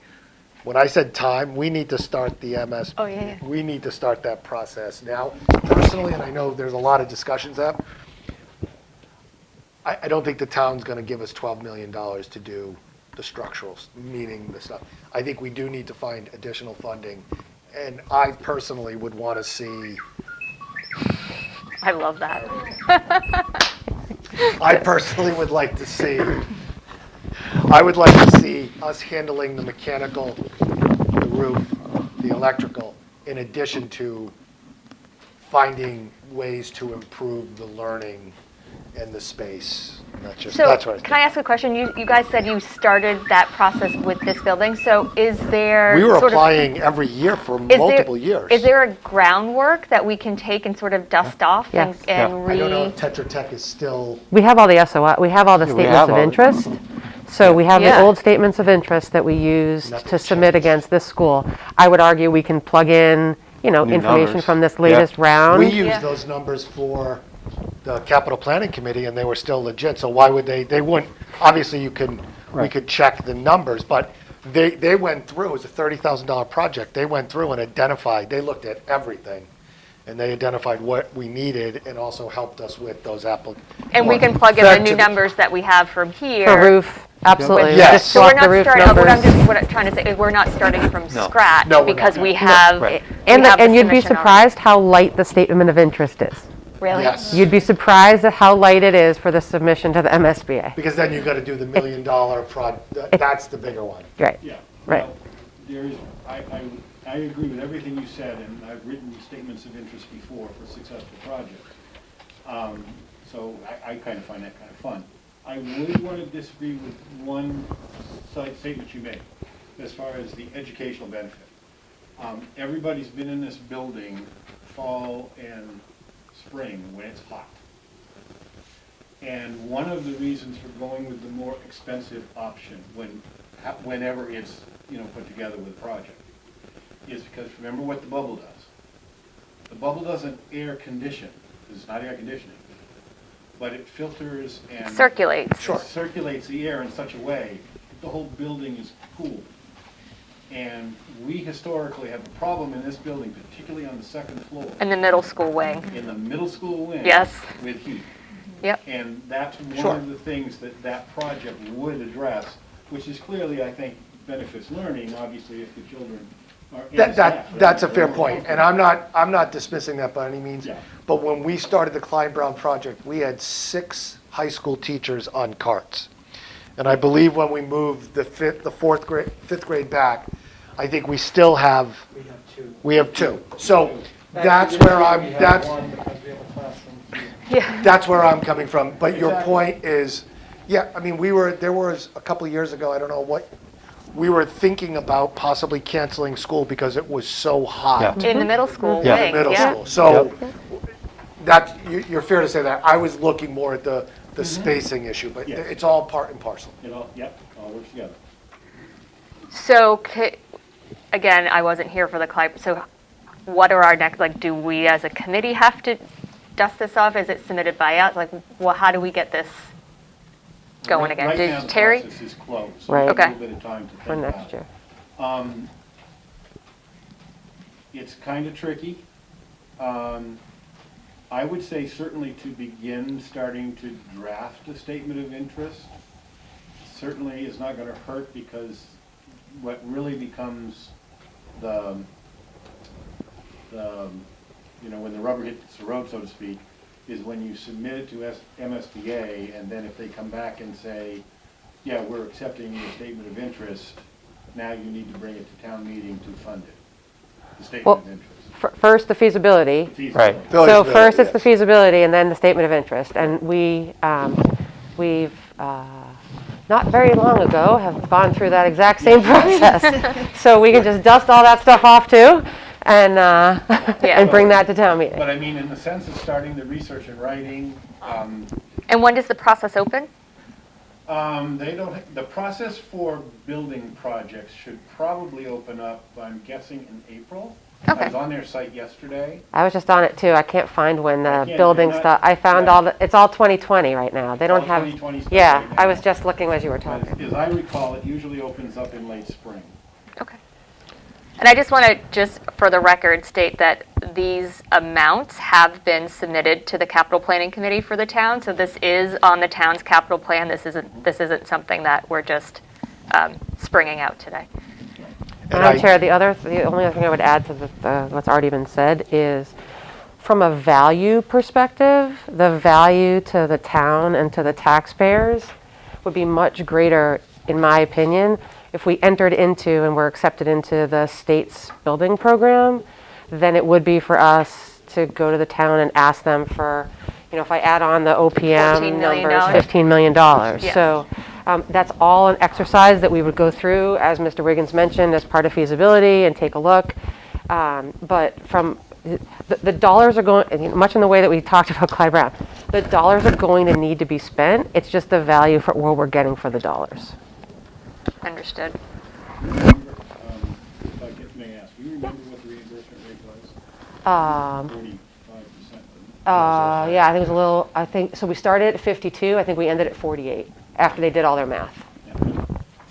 when I said time, we need to start the MS. Oh, yeah. We need to start that process now. Personally, and I know there's a lot of discussions up, I don't think the town's going to give us $12 million to do the structurals, meaning the stuff. I think we do need to find additional funding, and I personally would want to see. I love that. I personally would like to see. I would like to see us handling the mechanical, the roof, the electrical, in addition to finding ways to improve the learning and the space. So That's what can I ask a question? You guys said you started that process with this building. So is there We were sort of- applying every year for is there- multiple years. Is there a groundwork that we can take and sort of dust off Yes. and I don't know if Tetra Tech is still. We have all the SOI, we have all the we statements have of all- interest. So we have the Yeah. old statements of interest that we used to Nothing's submit changed. against this school. I would argue we can plug in, New information numbers. from this Yeah. latest round. We Yeah. used those numbers for the capital planning committee, and they were still legit, so why would they wouldn't, obviously we Right. could check the numbers, but they went through, it was a $30,000 project, they went through and identified, they looked at everything, and they identified what we needed and also helped us with those applications. And we can plug in the new numbers that we have from here. For roof, absolutely. Yes. Just So we're swap the not roof starting, numbers. what I'm trying to say is we're not starting from No. scratch No, we're because not. we have. Right. we have the And you'd be submission already. surprised how light the statement of interest is. Really? Yes, You'd be surprised at how light it is for the submission to the MSBA. because then you gotta do the $1 million that's the bigger one. Right. Yeah. Right. Well, there's, I agree with everything you said, and I've written statements of interest before for successful projects. So I kind of find that kind of fun. I would want to disagree with one side statement you made, as far as the educational benefit. Everybody's been in this building fall and spring when it's hot. And one of the reasons for going with the more expensive option whenever it's, put together with a project, is because remember what the bubble does. The bubble doesn't air condition, it's not air conditioning, but it filters and Circulates. Sure. circulates the air in such a way that the whole building is cool. And we historically have a problem in this building, particularly on the second floor, In the middle school wing. in the middle school wing. Yes. With heat. Yep. And that's Sure. one of the things that that project would address, which is clearly, I think, benefits learning, obviously, if the children are in the staff. That's a fair point, and I'm not dismissing that by any means. Yeah. But when we started the Clyde Brown project, we had 6 high school teachers on carts. And I believe when we moved the fifth grade back, I think we still have, We have two. we have 2. So that's Actually, where this year I'm, we have that's, one because we have a classroom here. Yeah. that's where I'm coming from. But your Exactly. point is, yeah, I mean, there was a couple of years ago, I don't know what, we were thinking about possibly canceling school because it was so hot. Yeah. In the middle school Yeah. wing, Middle yeah. school. So that's, you're fair to say that. I was looking more at the spacing issue, but Yes. it's all part and parcel. It all, yep, all works together. So, again, I wasn't here for the Clyde, so what are our next, like, do we as a committee have to dust this off? Is it submitted by us? Like, well, how do we get this going again? Right now, Did the Terry? process is closed. So Right. we have a Okay. little bit of time to think For about next it. year. It's kind of tricky. I would say certainly to begin starting to draft a statement of interest certainly is not going to hurt, because what really becomes the, when the rubber hits the road, so to speak, is when you submit it to MSBA, and then if they come back and say, yeah, we're accepting your statement of interest, now you need to bring it to town meeting to fund it, the statement of interest. First, the feasibility. Feasibility. So first it's the feasibility and then the statement of interest. And we've, not very long ago, have gone through that exact same process. So we can just dust all that stuff off too and, and bring that to town meeting. But I mean, in the sense of starting the research and writing, And when does the process open? the process for building projects should probably open up, I'm guessing, in April. I Okay. was on their site yesterday. I was just on it too. I can't find when the can't- building they're not- stuff, I found yeah. all the, it's all 2020 right now. They don't All have, 2020 stuff yeah, right I now. was just looking as you were But talking. as I recall, it usually opens up in late spring. Okay. And I just want to, just for the record, state that these amounts have been submitted to the capital planning committee for the town. So this is on the town's capital plan. This isn't something that we're just springing out today. Madam Chair, the only other thing I would add to what's already been said is, from a value perspective, the value to the town and to the taxpayers would be much greater, in my opinion, if we entered into and were accepted into the state's building program than it would be for us to go to the town and ask them for, if I add on the OPM $14 million. numbers, $15 million. Yes. So that's all an exercise that we would go through, as Mr. Wiggins mentioned, as part of feasibility and take a look. But from the dollars are going, much in the way that we talked about Clyde Brown, the dollars are going to need to be spent. It's just the value for what we're getting for the dollars. Understood. If I may ask, do you remember what the reimbursement rate was? 45%. Yeah, I think it was a little, so we started at 52, I think we ended at 48, after they did all their math.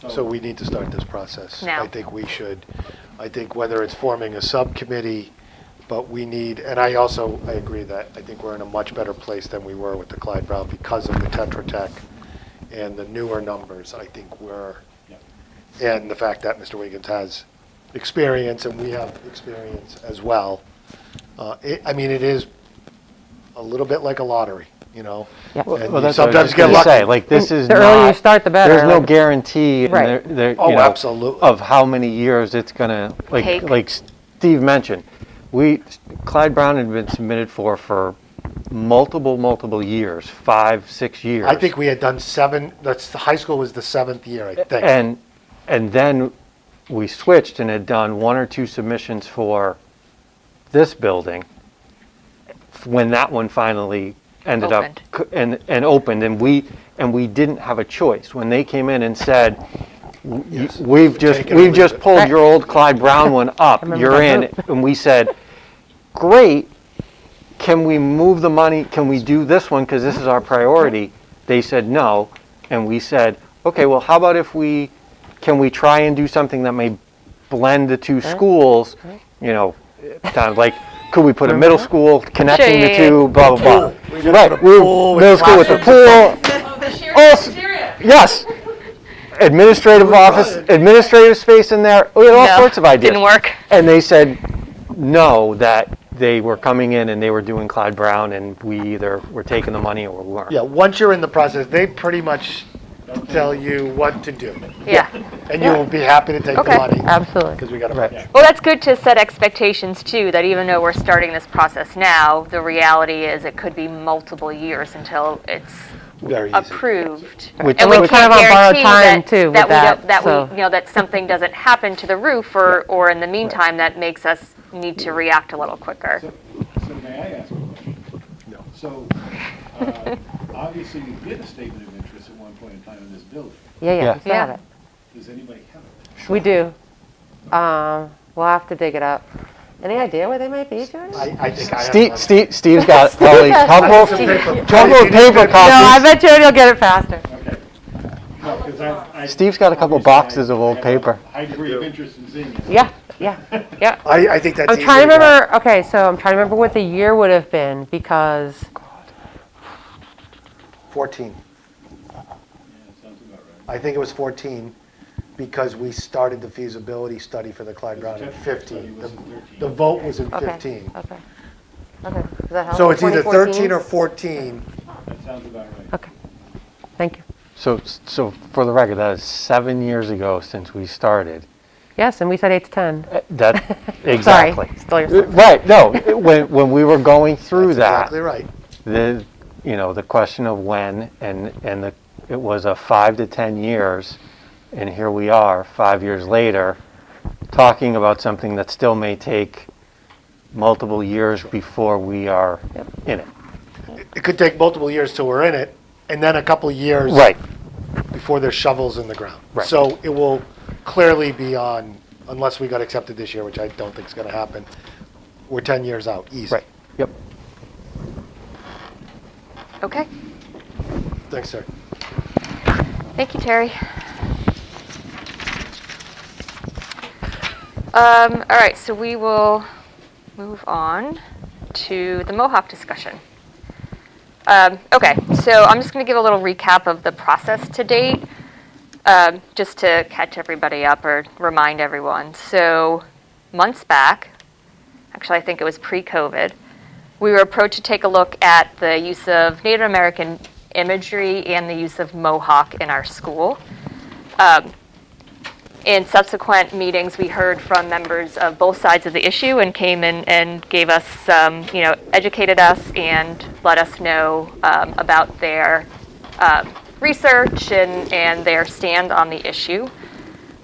So we need to start this process. Now. I think we should. I think whether it's forming a subcommittee, but we need, and I agree that I think we're in a much better place than we were with the Clyde Brown because of the Tetra Tech and the newer numbers. I think and the fact that Mr. Wiggins has experience and we have experience as well. It is a little bit like a lottery, Yep. And Well, you that's what I was sometimes just get gonna lucky. say, like, this is The earlier you not- start, the better. There's no Like, guarantee, Right. Oh, you know, absolutely. of how many years it's gonna, Take. like Steve mentioned. Clyde Brown had been submitted for multiple years, 5-6 years. I think we had done 7, the high school was the 7th year, I think. And then we switched and had done 1 or 2 submissions for this building when that one finally ended Opened. up and opened, and we didn't have a choice. When they came in and said, we've Take it or just leave it." pulled your old Clyde Brown one up, remember you're that in, and we said, great, can we move the money, can we do this one, because this is our priority? They said no, and we said, okay, well, how about if can we try and do something that may blend the two schools, you know, kind of like, could we put a middle school connecting the two, blah, blah, blah. Right, middle school with the pool. Also, yes. Administrative office, administrative space in there, we had all No, sorts of ideas. didn't work. And they said no, that they were coming in and they were doing Clyde Brown, and we either were taking the money or we weren't. Yeah, once you're in the process, they pretty much tell you what to do. Yeah. And you will be happy to take the Okay. money. Absolutely. Because we got a Right. budget. Well, that's good to set expectations too, that even though we're starting this process now, the reality is it could be multiple years until it's Very easy. approved. Which- And we're we kind can't of on borrowed guarantee time, that, too, with that we that, don't, that so. we, you know, that something doesn't happen to the roof or in the meantime that makes us need to react a little quicker. So may I ask a question? No. So, obviously you did a statement of interest at one point in time in this building. Yeah, Yeah. we still have Yeah. it. Does anybody have it? We do. We'll have to dig it up. Any idea where they might be, Jordan? I think I have. Steve's got probably a couple, couple of paper No, I copies. bet Jody will get it faster. Okay. No, 'cause I Steve's got a couple obviously boxes of old have a paper. High degree of interest in seeing it. Yeah, yeah, yeah. I think that's I'm easy trying to to get. remember, okay, so I'm trying to remember what the year would have been because, 14. Yeah, sounds about right. I think it was 14 because we started the feasibility study for the Clyde Brown in The 15. study was in 13. The vote was in okay, 15. okay. Okay, does that help? So it's either 2014? 13 or 14. That sounds about right. Okay, thank you. So for the record, that is 7 years ago since we started. Yes, and we said 8 to 10. That, exactly. Sorry, still your Right, no, when we were going through That's that, exactly right. the question of when, it was a 5 to 10 years, and here we are, 5 years later, talking about something that still may take multiple years before we are in it. It could take multiple years till we're in it, and then a couple of years Right, before there's shovels in the ground. Right. So it will clearly be on, unless we got accepted this year, which I don't think is going to happen, we're 10 years out, easy. right, yep. Okay. Thanks, sir. Thank you, Terry. All right, so we will move on to the Mohawk discussion. Okay, so I'm just going to give a little recap of the process to date, just to catch everybody up or remind everyone. So months back, actually I think it was pre-COVID, we were approached to take a look at the use of Native American imagery and the use of Mohawk in our school. In subsequent meetings, we heard from members of both sides of the issue and came in and gave us educated us and let us know about their research and their stand on the issue.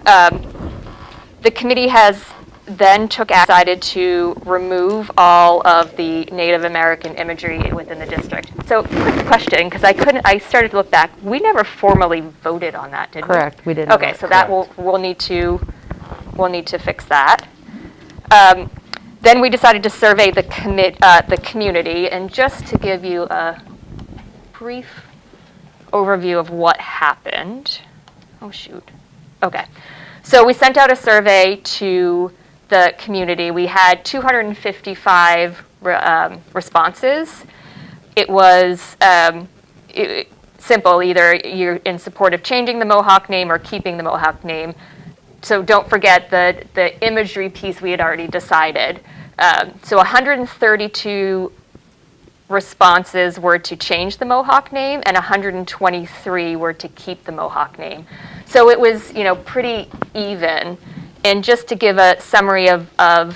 The committee has then decided to remove all of the Native American imagery within the district. So, quick question, because I started to look back. We never formally voted on that, did we? Correct, we didn't. Okay, so that we'll need to fix that. Then we decided to survey the community, and just to give you a brief overview of what happened. Oh shoot. Okay, so we sent out a survey to the community. We had 255 responses. It was simple, either you're in support of changing the Mohawk name or keeping the Mohawk name. So don't forget the imagery piece we had already decided. So 132 responses were to change the Mohawk name and 123 were to keep the Mohawk name. So it was, pretty even. And just to give a summary of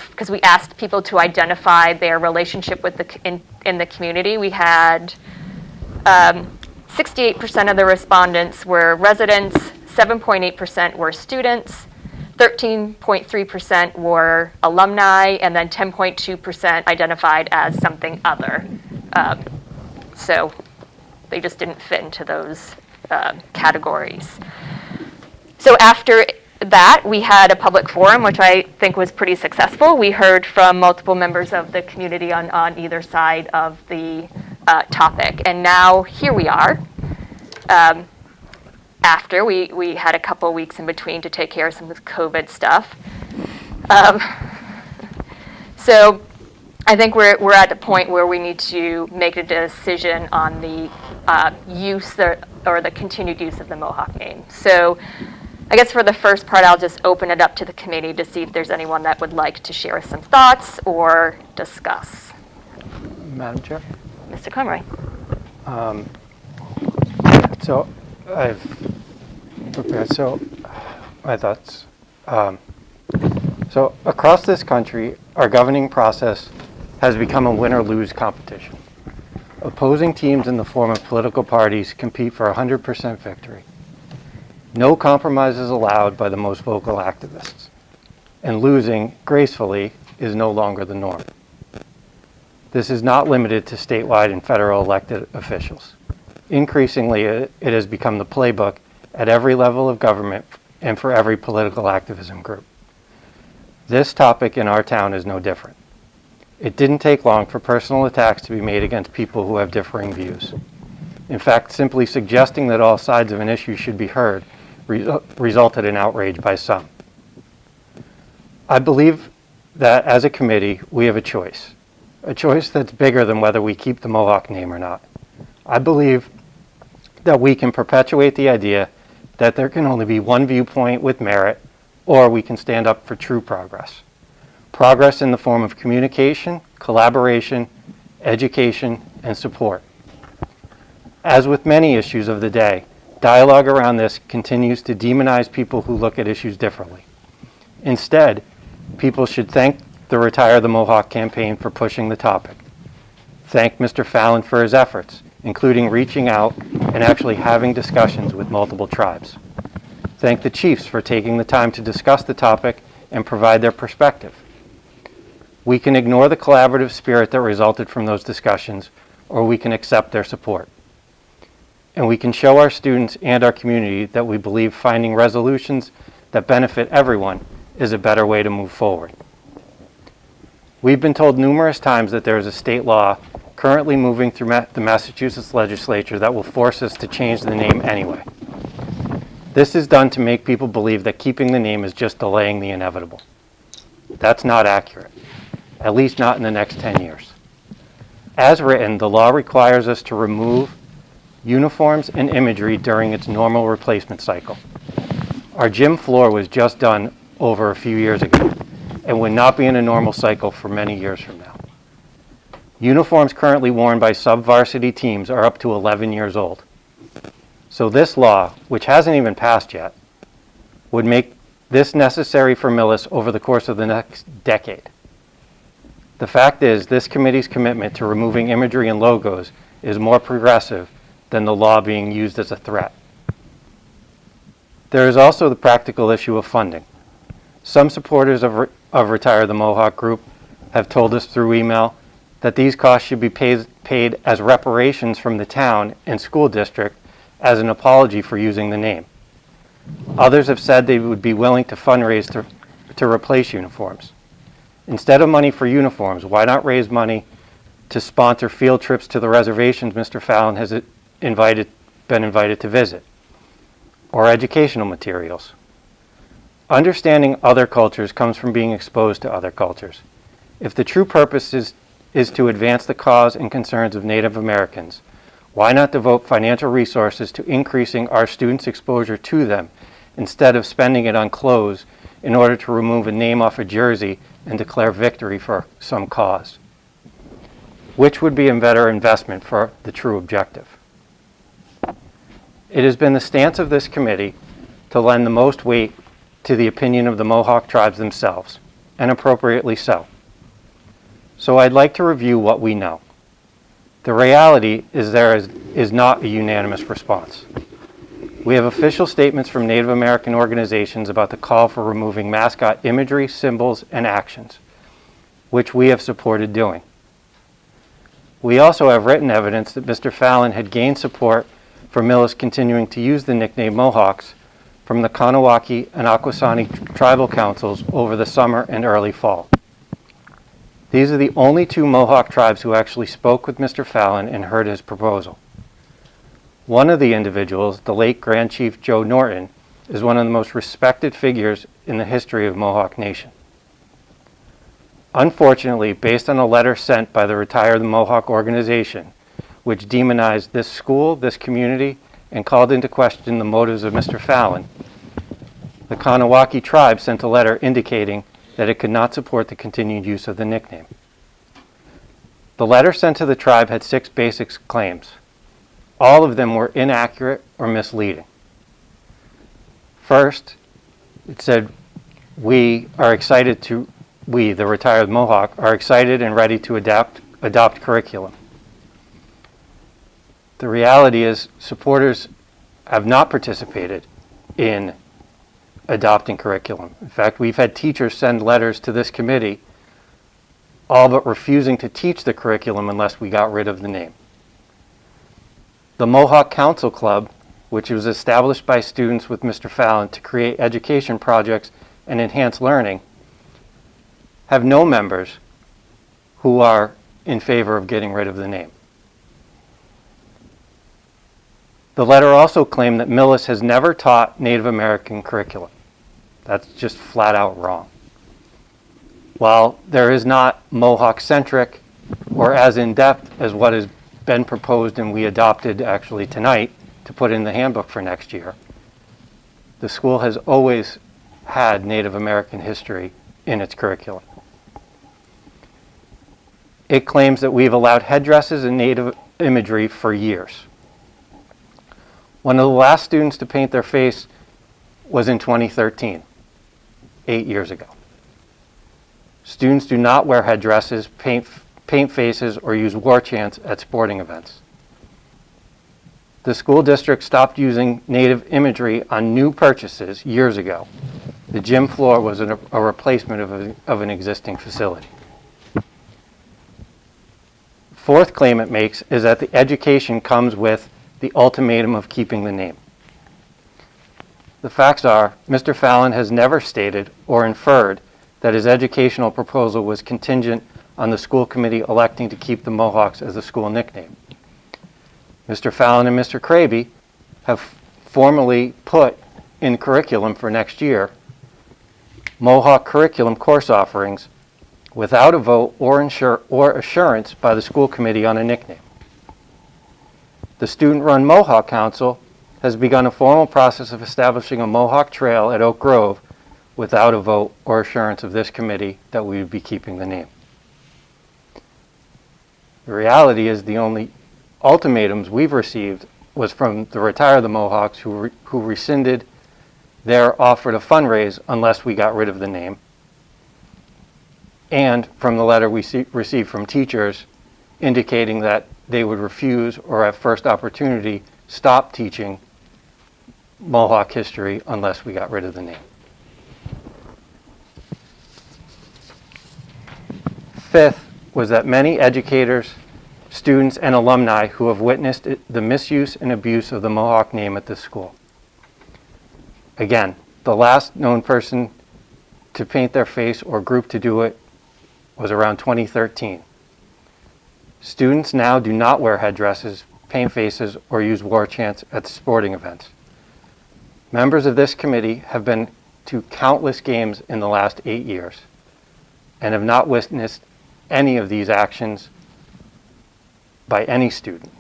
because we asked people to identify their relationship with in the community, we had 68% of the respondents were residents, 7.8% were students, 13.3% were alumni, and then 10.2% identified as something other. So they just didn't fit into those categories. So after that, we had a public forum, which I think was pretty successful. We heard from multiple members of the community on either side of the topic. And now here we are. After we had a couple weeks in between to take care of some of the COVID stuff. Um, So I think we're at the point where we need to make a decision on the use or the continued use of the Mohawk name. So I guess for the first part, I'll just open it up to the committee to see if there's anyone that would like to share some thoughts or discuss. Madam Chair? Mr. Conroy. So I've prepared, my thoughts. So across this country, our governing process has become a win-or-lose competition. Opposing teams in the form of political parties compete for 100% victory. No compromise is allowed by the most vocal activists. And losing gracefully is no longer the norm. This is not limited to statewide and federal elected officials. Increasingly, it has become the playbook at every level of government and for every political activism group. This topic in our town is no different. It didn't take long for personal attacks to be made against people who have differing views. In fact, simply suggesting that all sides of an issue should be heard resulted in outrage by some. I believe that as a committee, we have a choice that's bigger than whether we keep the Mohawk name or not. I believe that we can perpetuate the idea that there can only be one viewpoint with merit, or we can stand up for true progress. Progress in the form of communication, collaboration, education, and support. As with many issues of the day, dialogue around this continues to demonize people who look at issues differently. Instead, people should thank the Retire the Mohawk campaign for pushing the topic. Thank Mr. Fallon for his efforts, including reaching out and actually having discussions with multiple tribes. Thank the chiefs for taking the time to discuss the topic and provide their perspective. We can ignore the collaborative spirit that resulted from those discussions, or we can accept their support. And we can show our students and our community that we believe finding resolutions that benefit everyone is a better way to move forward. We've been told numerous times that there is a state law currently moving through the Massachusetts legislature that will force us to change the name anyway. This is done to make people believe that keeping the name is just delaying the inevitable. That's not accurate, at least not in the next 10 years. As written, the law requires us to remove uniforms and imagery during its normal replacement cycle. Our gym floor was just done over a few years ago and would not be in a normal cycle for many years from now. Uniforms currently worn by sub-varsity teams are up to 11 years old. So this law, which hasn't even passed yet, would make this necessary for Millis over the course of the next decade. The fact is, this committee's commitment to removing imagery and logos is more progressive than the law being used as a threat. There is also the practical issue of funding. Some supporters of Retire the Mohawk Group have told us through email that these costs should be paid as reparations from the town and school district as an apology for using the name. Others have said they would be willing to fundraise to replace uniforms. Instead of money for uniforms, why not raise money to sponsor field trips to the reservations Mr. Fallon has been invited to visit, or educational materials? Understanding other cultures comes from being exposed to other cultures. If the true purpose is to advance the cause and concerns of Native Americans, why not devote financial resources to increasing our students' exposure to them instead of spending it on clothes in order to remove a name off a jersey and declare victory for some cause? Which would be a better investment for the true objective? It has been the stance of this committee to lend the most weight to the opinion of the Mohawk tribes themselves, and appropriately so. So I'd like to review what we know. The reality is there is not a unanimous response. We have official statements from Native American organizations about the call for removing mascot imagery, symbols, and actions, which we have supported doing. We also have written evidence that Mr. Fallon had gained support for Millis continuing to use the nickname Mohawks from the Kanawaki and Akwesasne tribal councils over the summer and early fall. These are the only two Mohawk tribes who actually spoke with Mr. Fallon and heard his proposal. One of the individuals, the late Grand Chief Joe Norton, is one of the most respected figures in the history of Mohawk Nation. Unfortunately, based on a letter sent by the Retire the Mohawk organization, which demonized this school, this community, and called into question the motives of Mr. Fallon, the Kanawaki tribe sent a letter indicating that it could not support the continued use of the nickname. The letter sent to the tribe had 6 basic claims. All of them were inaccurate or misleading. First, it said, we, the Retired Mohawk, are excited and ready to adopt curriculum. The reality is supporters have not participated in adopting curriculum. In fact, we've had teachers send letters to this committee all but refusing to teach the curriculum unless we got rid of the name. The Mohawk Council Club, which was established by students with Mr. Fallon to create education projects and enhance learning, have no members who are in favor of getting rid of the name. The letter also claimed that Millis has never taught Native American curriculum. That's just flat out wrong. While there is not Mohawk-centric or as in-depth as what has been proposed and we adopted actually tonight to put in the handbook for next year, the school has always had Native American history in its curriculum. It claims that we've allowed headdresses and Native imagery for years. One of the last students to paint their face was in 2013, 8 years ago. Students do not wear headdresses, paint faces, or use war chants at sporting events. The school district stopped using Native imagery on new purchases years ago. The gym floor was a replacement of an existing facility. Fourth claim it makes is that the education comes with the ultimatum of keeping the name. The facts are, Mr. Fallon has never stated or inferred that his educational proposal was contingent on the school committee electing to keep the Mohawks as the school nickname. Mr. Fallon and Mr. Kraby have formally put in curriculum for next year Mohawk curriculum course offerings without a vote or assurance by the school committee on a nickname. The student-run Mohawk Council has begun a formal process of establishing a Mohawk Trail at Oak Grove without a vote or assurance of this committee that we would be keeping the name. The reality is the only ultimatums we've received was from the Retire the Mohawks who rescinded their offer to fundraise unless we got rid of the name, and from the letter we received from teachers indicating that they would refuse or at first opportunity stop teaching Mohawk history unless we got rid of the name. Fifth was that many educators, students, and alumni who have witnessed the misuse and abuse of the Mohawk name at this school. Again, the last known person to paint their face or group to do it was around 2013. Students now do not wear headdresses, paint faces, or use war chants at the sporting events. Members of this committee have been to countless games in the last 8 years and have not witnessed any of these actions by any student.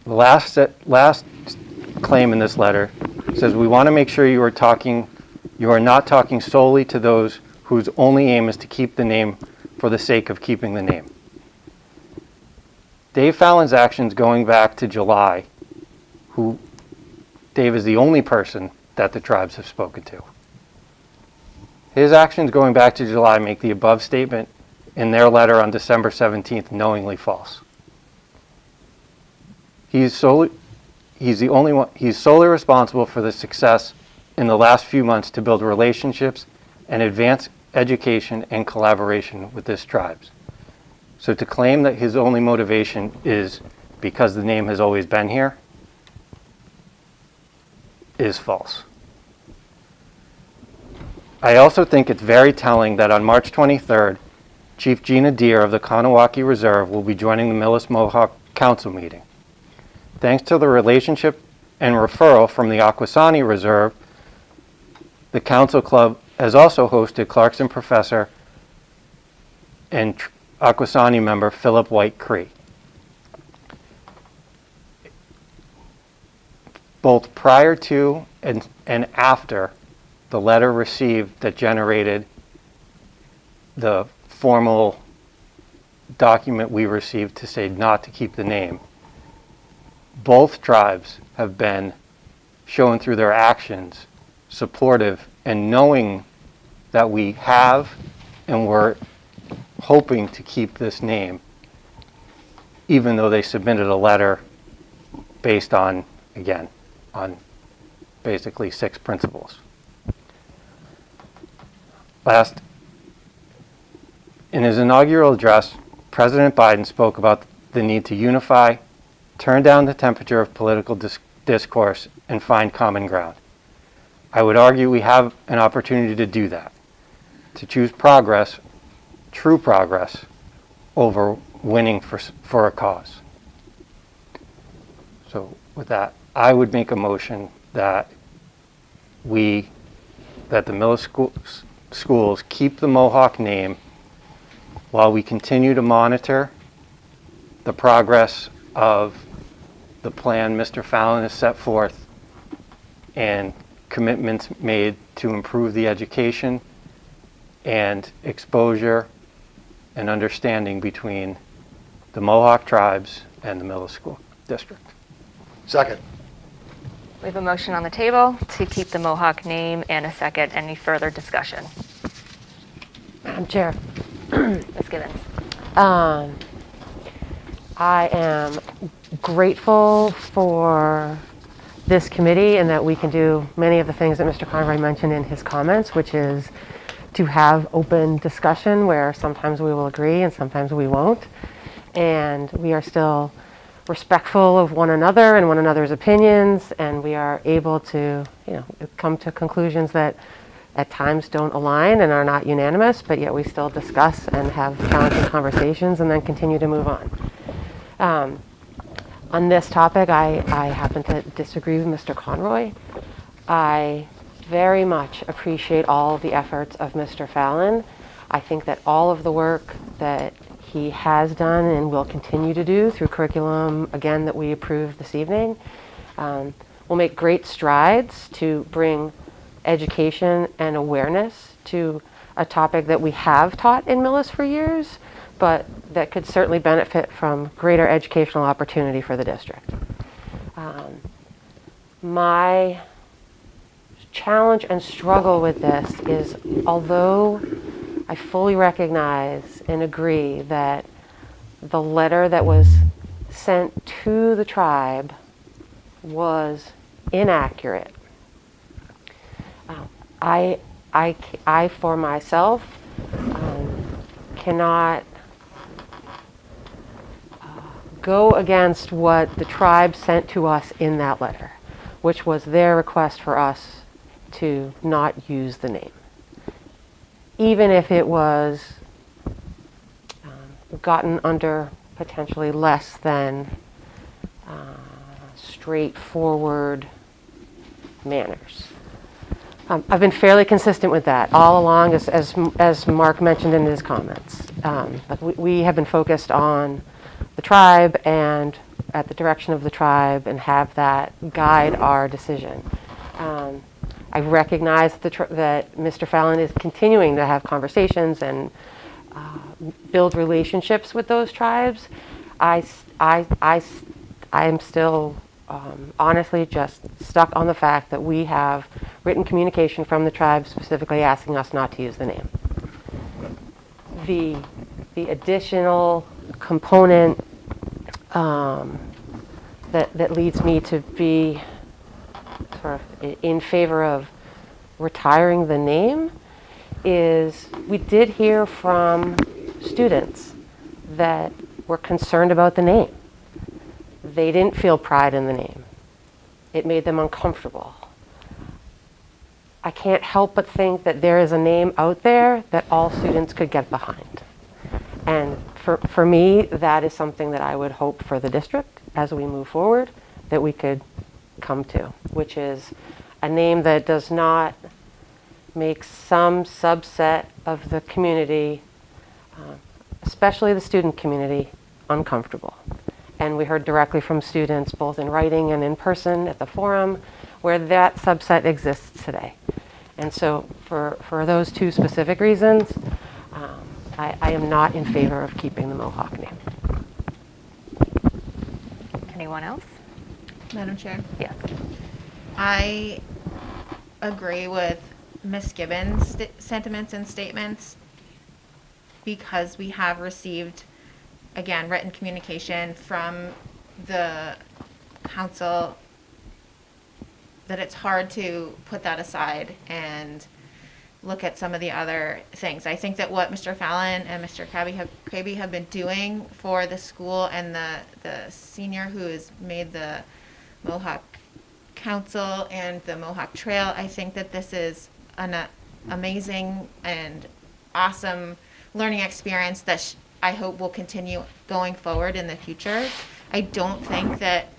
The last claim in this letter says we want to make sure you are not talking solely to those whose only aim is to keep the name for the sake of keeping the name. Dave Fallon's actions going back to July, who Dave is the only person that the tribes have spoken to. His actions going back to July make the above statement in their letter on December 17th knowingly false. He's solely responsible for the success in the last few months to build relationships and advance education and collaboration with this tribes. So to claim that his only motivation is because the name has always been here is false. I also think it's very telling that on March 23rd, Chief Gina Deere of the Kanawaki Reserve will be joining the Millis Mohawk Council meeting. Thanks to the relationship and referral from the Akwesasne Reserve, the Council Club has also hosted Clarkson professor and Akwesasne member Philip White Cree. Both prior to and after the letter received that generated the formal document we received to say not to keep the name, both tribes have been shown through their actions supportive and knowing that we have and we're hoping to keep this name, even though they submitted a letter based on, again, on basically 6 principles. Last, in his inaugural address, President Biden spoke about the need to unify, turn down the temperature of political discourse, and find common ground. I would argue we have an opportunity to do that, to choose progress, true progress, over winning for a cause. So with that, I would make a motion that the middle schools keep the Mohawk name while we continue to monitor the progress of the plan Mr. Fallon has set forth and commitments made to improve the education and exposure and understanding between the Mohawk tribes and the middle school district. Second. We have a motion on the table to keep the Mohawk name and a second. Any further discussion? Madam Chair. Ms. Gibbons. I am grateful for this committee and that we can do many of the things that Mr. Conroy mentioned in his comments, which is to have open discussion where sometimes we will agree and sometimes we won't. And we are still respectful of one another and one another's opinions, and we are able to, come to conclusions that at times don't align and are not unanimous, but yet we still discuss and have challenging conversations and then continue to move on. On this topic, I happen to disagree with Mr. Conroy. I very much appreciate all of the efforts of Mr. Fallon. I think that all of the work that he has done and will continue to do through curriculum, again, that we approved this evening, will make great strides to bring education and awareness to a topic that we have taught in Millis for years, but that could certainly benefit from greater educational opportunity for the district. My challenge and struggle with this is, although I fully recognize and agree that the letter that was sent to the tribe was inaccurate, I for myself cannot go against what the tribe sent to us in that letter, which was their request for us to not use the name. Even if it was gotten under potentially less than straightforward manners. I've been fairly consistent with that all along, as Mark mentioned in his comments. We have been focused on the tribe and at the direction of the tribe and have that guide our decision. I recognize that Mr. Fallon is continuing to have conversations and build relationships with those tribes. I am still honestly just stuck on the fact that we have written communication from the tribe specifically asking us not to use the name. The additional component that leads me to be sort of in favor of retiring the name is we did hear from students that were concerned about the name. They didn't feel pride in the name. It made them uncomfortable. I can't help but think that there is a name out there that all students could get behind. And for me, that is something that I would hope for the district as we move forward that we could come to, which is a name that does not makes some subset of the community, especially the student community, uncomfortable. And we heard directly from students, both in writing and in person at the forum, where that subset exists today. And so for those two specific reasons, I am not in favor of keeping the Mohawk name. Anyone else? Madam Chair, Yes. I agree with Ms. Gibbons' sentiments and statements because we have received, again, written communication from the council that it's hard to put that aside and look at some of the other things. I think that what Mr. Fallon and Mr. Kraby have been doing for the school and the senior who has made the Mohawk Council and the Mohawk Trail, I think that this is an amazing and awesome learning experience that I hope will continue going forward in the future. I don't think that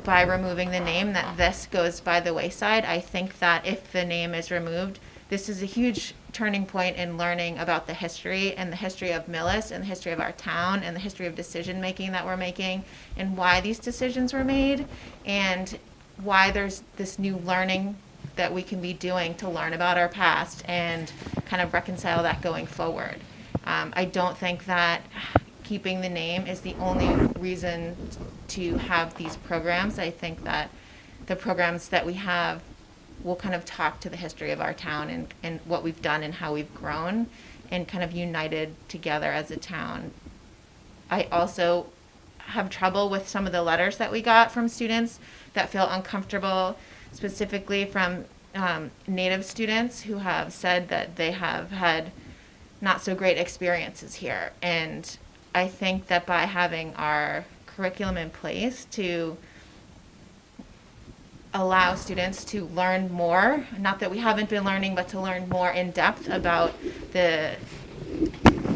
by removing the name that this goes by the wayside. I think that if the name is removed, this is a huge turning point in learning about the history and the history of Millis and the history of our town and the history of decision making that we're making and why these decisions were made and why there's this new learning that we can be doing to learn about our past and kind of reconcile that going forward. I don't think that keeping the name is the only reason to have these programs. I think that the programs that we have will kind of talk to the history of our town and what we've done and how we've grown and kind of united together as a town. I also have trouble with some of the letters that we got from students that feel uncomfortable, specifically from Native students who have said that they have had not so great experiences here. And I think that by having our curriculum in place to allow students to learn more, not that we haven't been learning, but to learn more in depth about the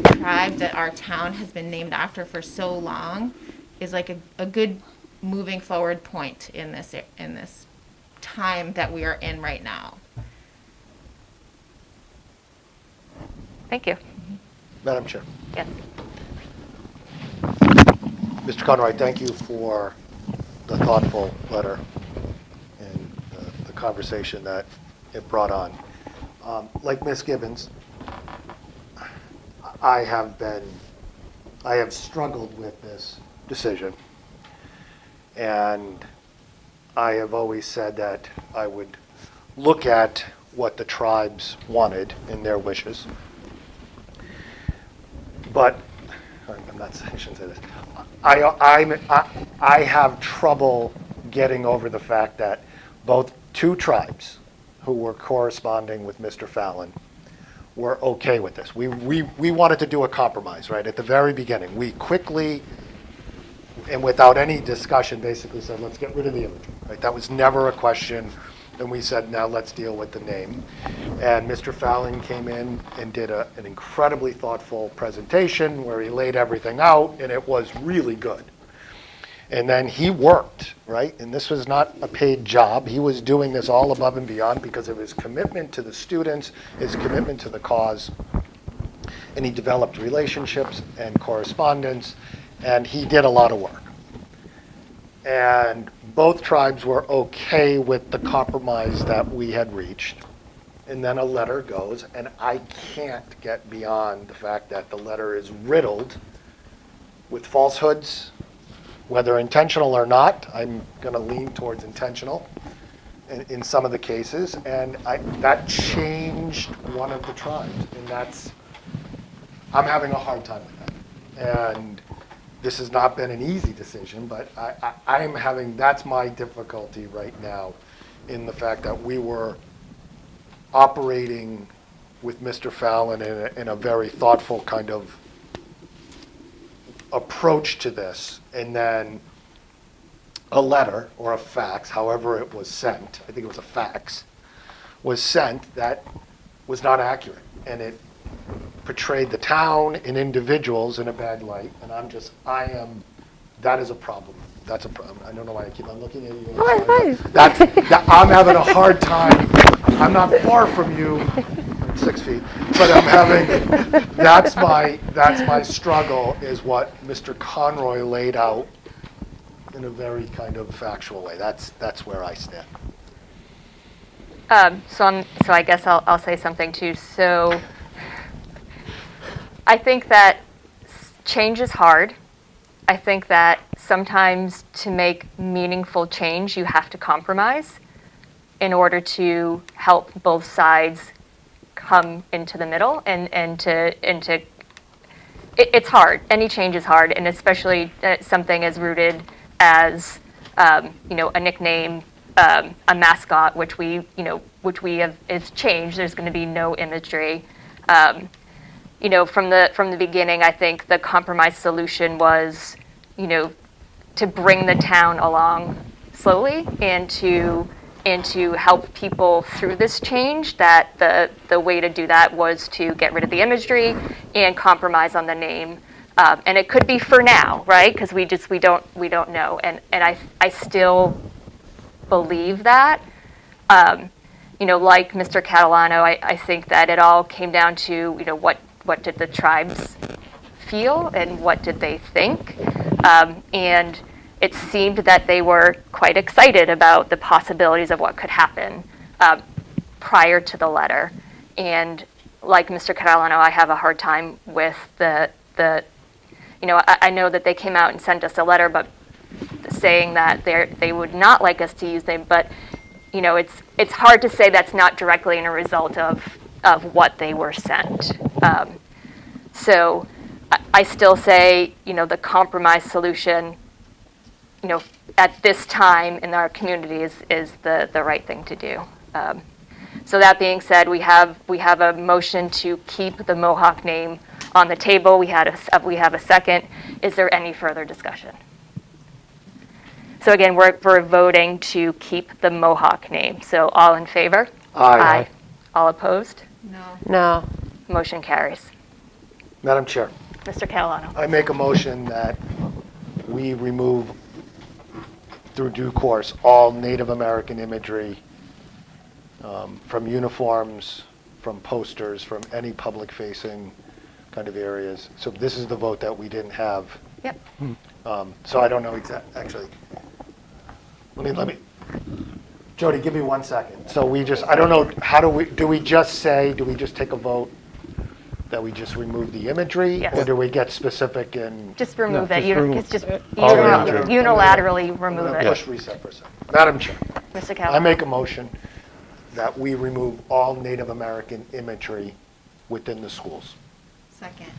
tribe that our town has been named after for so long is like a good moving forward point in this time that we are in right now. Thank you. Madam Chair. Yes. Mr. Conroy, thank you for the thoughtful letter and the conversation that it brought on. Like Ms. Gibbons, I have struggled with this decision. And I have always said that I would look at what the tribes wanted in their wishes. But I shouldn't say this. I have trouble getting over the fact that both two tribes who were corresponding with Mr. Fallon were okay with this. We wanted to do a compromise, right? At the very beginning, we quickly and without any discussion basically said, let's get rid of the imagery, right? That was never a question. And we said, now let's deal with the name. And Mr. Fallon came in and did an incredibly thoughtful presentation where he laid everything out, and it was really good. And then he worked, right? And this was not a paid job. He was doing this all above and beyond because of his commitment to the students, his commitment to the cause. And he developed relationships and correspondence, and he did a lot of work. And both tribes were okay with the compromise that we had reached. And then a letter goes, and I can't get beyond the fact that the letter is riddled with falsehoods, whether intentional or not. I'm going to lean towards intentional in some of the cases. And that changed one of the tribes. And I'm having a hard time with that. And this has not been an easy decision, but that's my difficulty right now in the fact that we were operating with Mr. Fallon in a very thoughtful kind of approach to this, and then a letter or a fax, however it was sent, I think it was a fax, was sent that was not accurate, and it portrayed the town and individuals in a bad light, and that is a problem. That's a problem. I don't know why I keep on looking at you. Oh, I'm having a hard time. I'm not far from you, I'm 6 feet, but I'm having, that's my struggle, is what Mr. Conroy laid out in a very kind of factual way. That's where I stand. So I guess I'll say something too. So I think that change is hard. I think that sometimes to make meaningful change, you have to compromise in order to help both sides come into the middle and to it's hard. Any change is hard, and especially something as rooted as a nickname, a mascot, which we have is changed. There's going to be no imagery. From the beginning, I think the compromise solution was, to bring the town along slowly and to help people through this change. That the way to do that was to get rid of the imagery and compromise on the name. And it could be for now, right? Because we don't know. And I still believe that. Like Mr. Catalano, I think that it all came down to, what did the tribes feel and what did they think? And it seemed that they were quite excited about the possibilities of what could happen prior to the letter. And like Mr. Catalano, I have a hard time with the I know that they came out and sent us a letter, but saying that they would not like us to use them, but it's hard to say that's not directly in a result of what they were sent. So I still say, the compromise solution, at this time in our community is the right thing to do. So that being said, we have a motion to keep the Mohawk name on the table. We have a second. Is there any further discussion? So again, we're voting to keep the Mohawk name. So all in favor? Aye. All opposed? No. Motion carries. Madam Chair, Mr. Catalano. I make a motion that we remove, through due course, all Native American imagery from uniforms, from posters, from any public-facing kind of areas. So this is the vote that we didn't have. Yep. So I don't know actually. Let me, Jody, give me 1 second. So I don't know, do we just take a vote that we just remove the imagery? Yes. Or do we get specific in? Just remove No, it. just remove It's just all the imagery. unilaterally I'm remove gonna it. push reset for a second. Madam Chair, Mr. I Catalano. make a motion that we remove all Native American imagery within the schools. Second.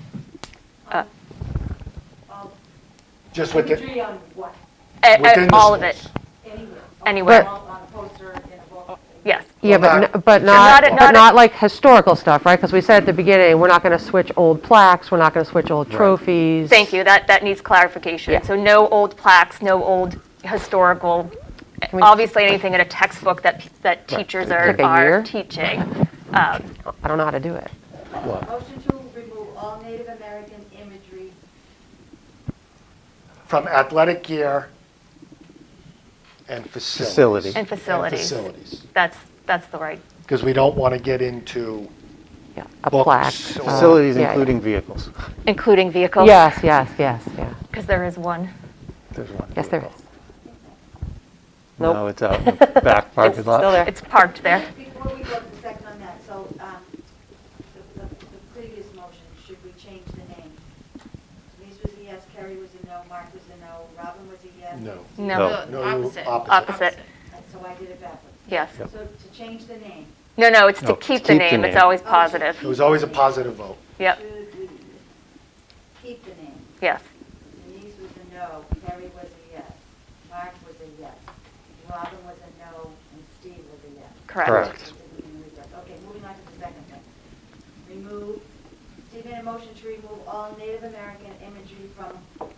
Just within, Imagery on what? within the All of it. schools. Anywhere? Anywhere. On a poster, in a book? Yes. Yeah, Well, but not- not like historical stuff, right? Because we said at the beginning, we're not going to switch old plaques, we're not going to switch old trophies. Thank you. That needs clarification. Yeah. So no old plaques, no old historical, we- obviously anything in a textbook that teachers Like a are year? teaching. I don't know how to do it. Motion to remove all Native American imagery. From athletic gear and Facilities. And facilities. Facilities. That's the right. Because we don't want to get into Yeah, a Books plaque. or- Facilities yeah, including vehicles. Including vehicles? Yes, yeah. Because there is one. There's one. Yes, there is. No, Nope. it's out in the back parking lot. Still there. It's parked there. Before we go to the second on that, so the previous motion, should we change the name? Denise was a yes, Kerry was a no, Mark was a no, Robin was a yes. No. No. No, Opposite. Opposite. So I did it backwards. Yes. So to change the name, No, it's to No, keep to the keep the name. It's name. always positive. It was always a positive vote. Yep. should we keep the name? Yes. Denise was a no, Kerry was a yes, Mark was a yes, Robin was a no, and Steve was a yes. Correct. Correct. Okay, moving on to the second thing. Remove, Steve made a motion to remove all Native American imagery from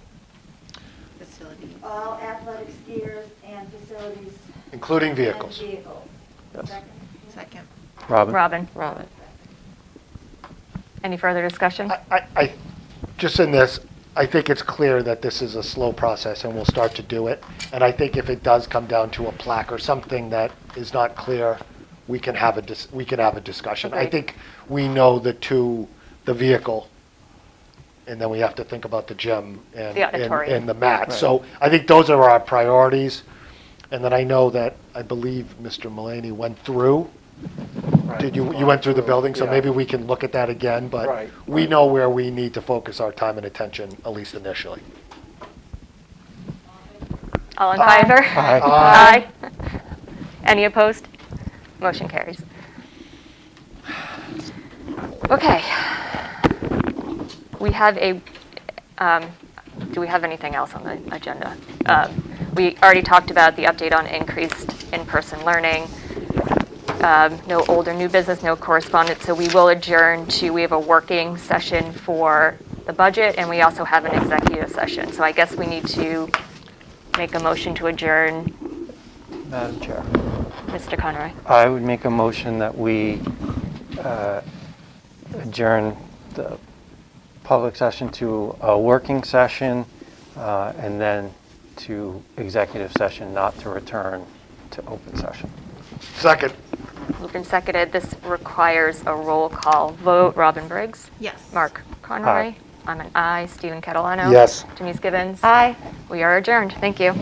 Facility. all athletic skiers and facilities. Including And vehicles. vehicles. Yes. Second. Second. Robin? Robin, any further discussion? I, just in this, I think it's clear that this is a slow process and we'll start to do it. And I think if it does come down to a plaque or something that is not clear we can have a discussion. I Agreed. think we know the vehicle, and then we have to think about the gym and The auditorium. and the mat. So I think those are our priorities. And then I know that, I believe Mr. Mulaney went through. Did you went through the building, so Yeah. maybe we can look at that again, but Right. we know where we need to focus our time and attention, at least initially. All in favor? Aye. Aye. Any opposed? Motion carries. Okay. We have do we have anything else on the agenda? We already talked about the update on increased in-person learning. No old or new business, no correspondence, so we will adjourn we have a working session for the budget, and we also have an executive session. So I guess we need to make a motion to adjourn. Madam Chair. Mr. Conroy. I would make a motion that we adjourn the public session to a working session, and then to executive session, not to return to open session. Second. Moved and seconded. This requires a roll call vote. Robin Briggs? Yes. Mark Conroy? Aye. I'm an aye. Stephen Catalano? Yes. Denise Gibbons? Aye. We are adjourned. Thank you.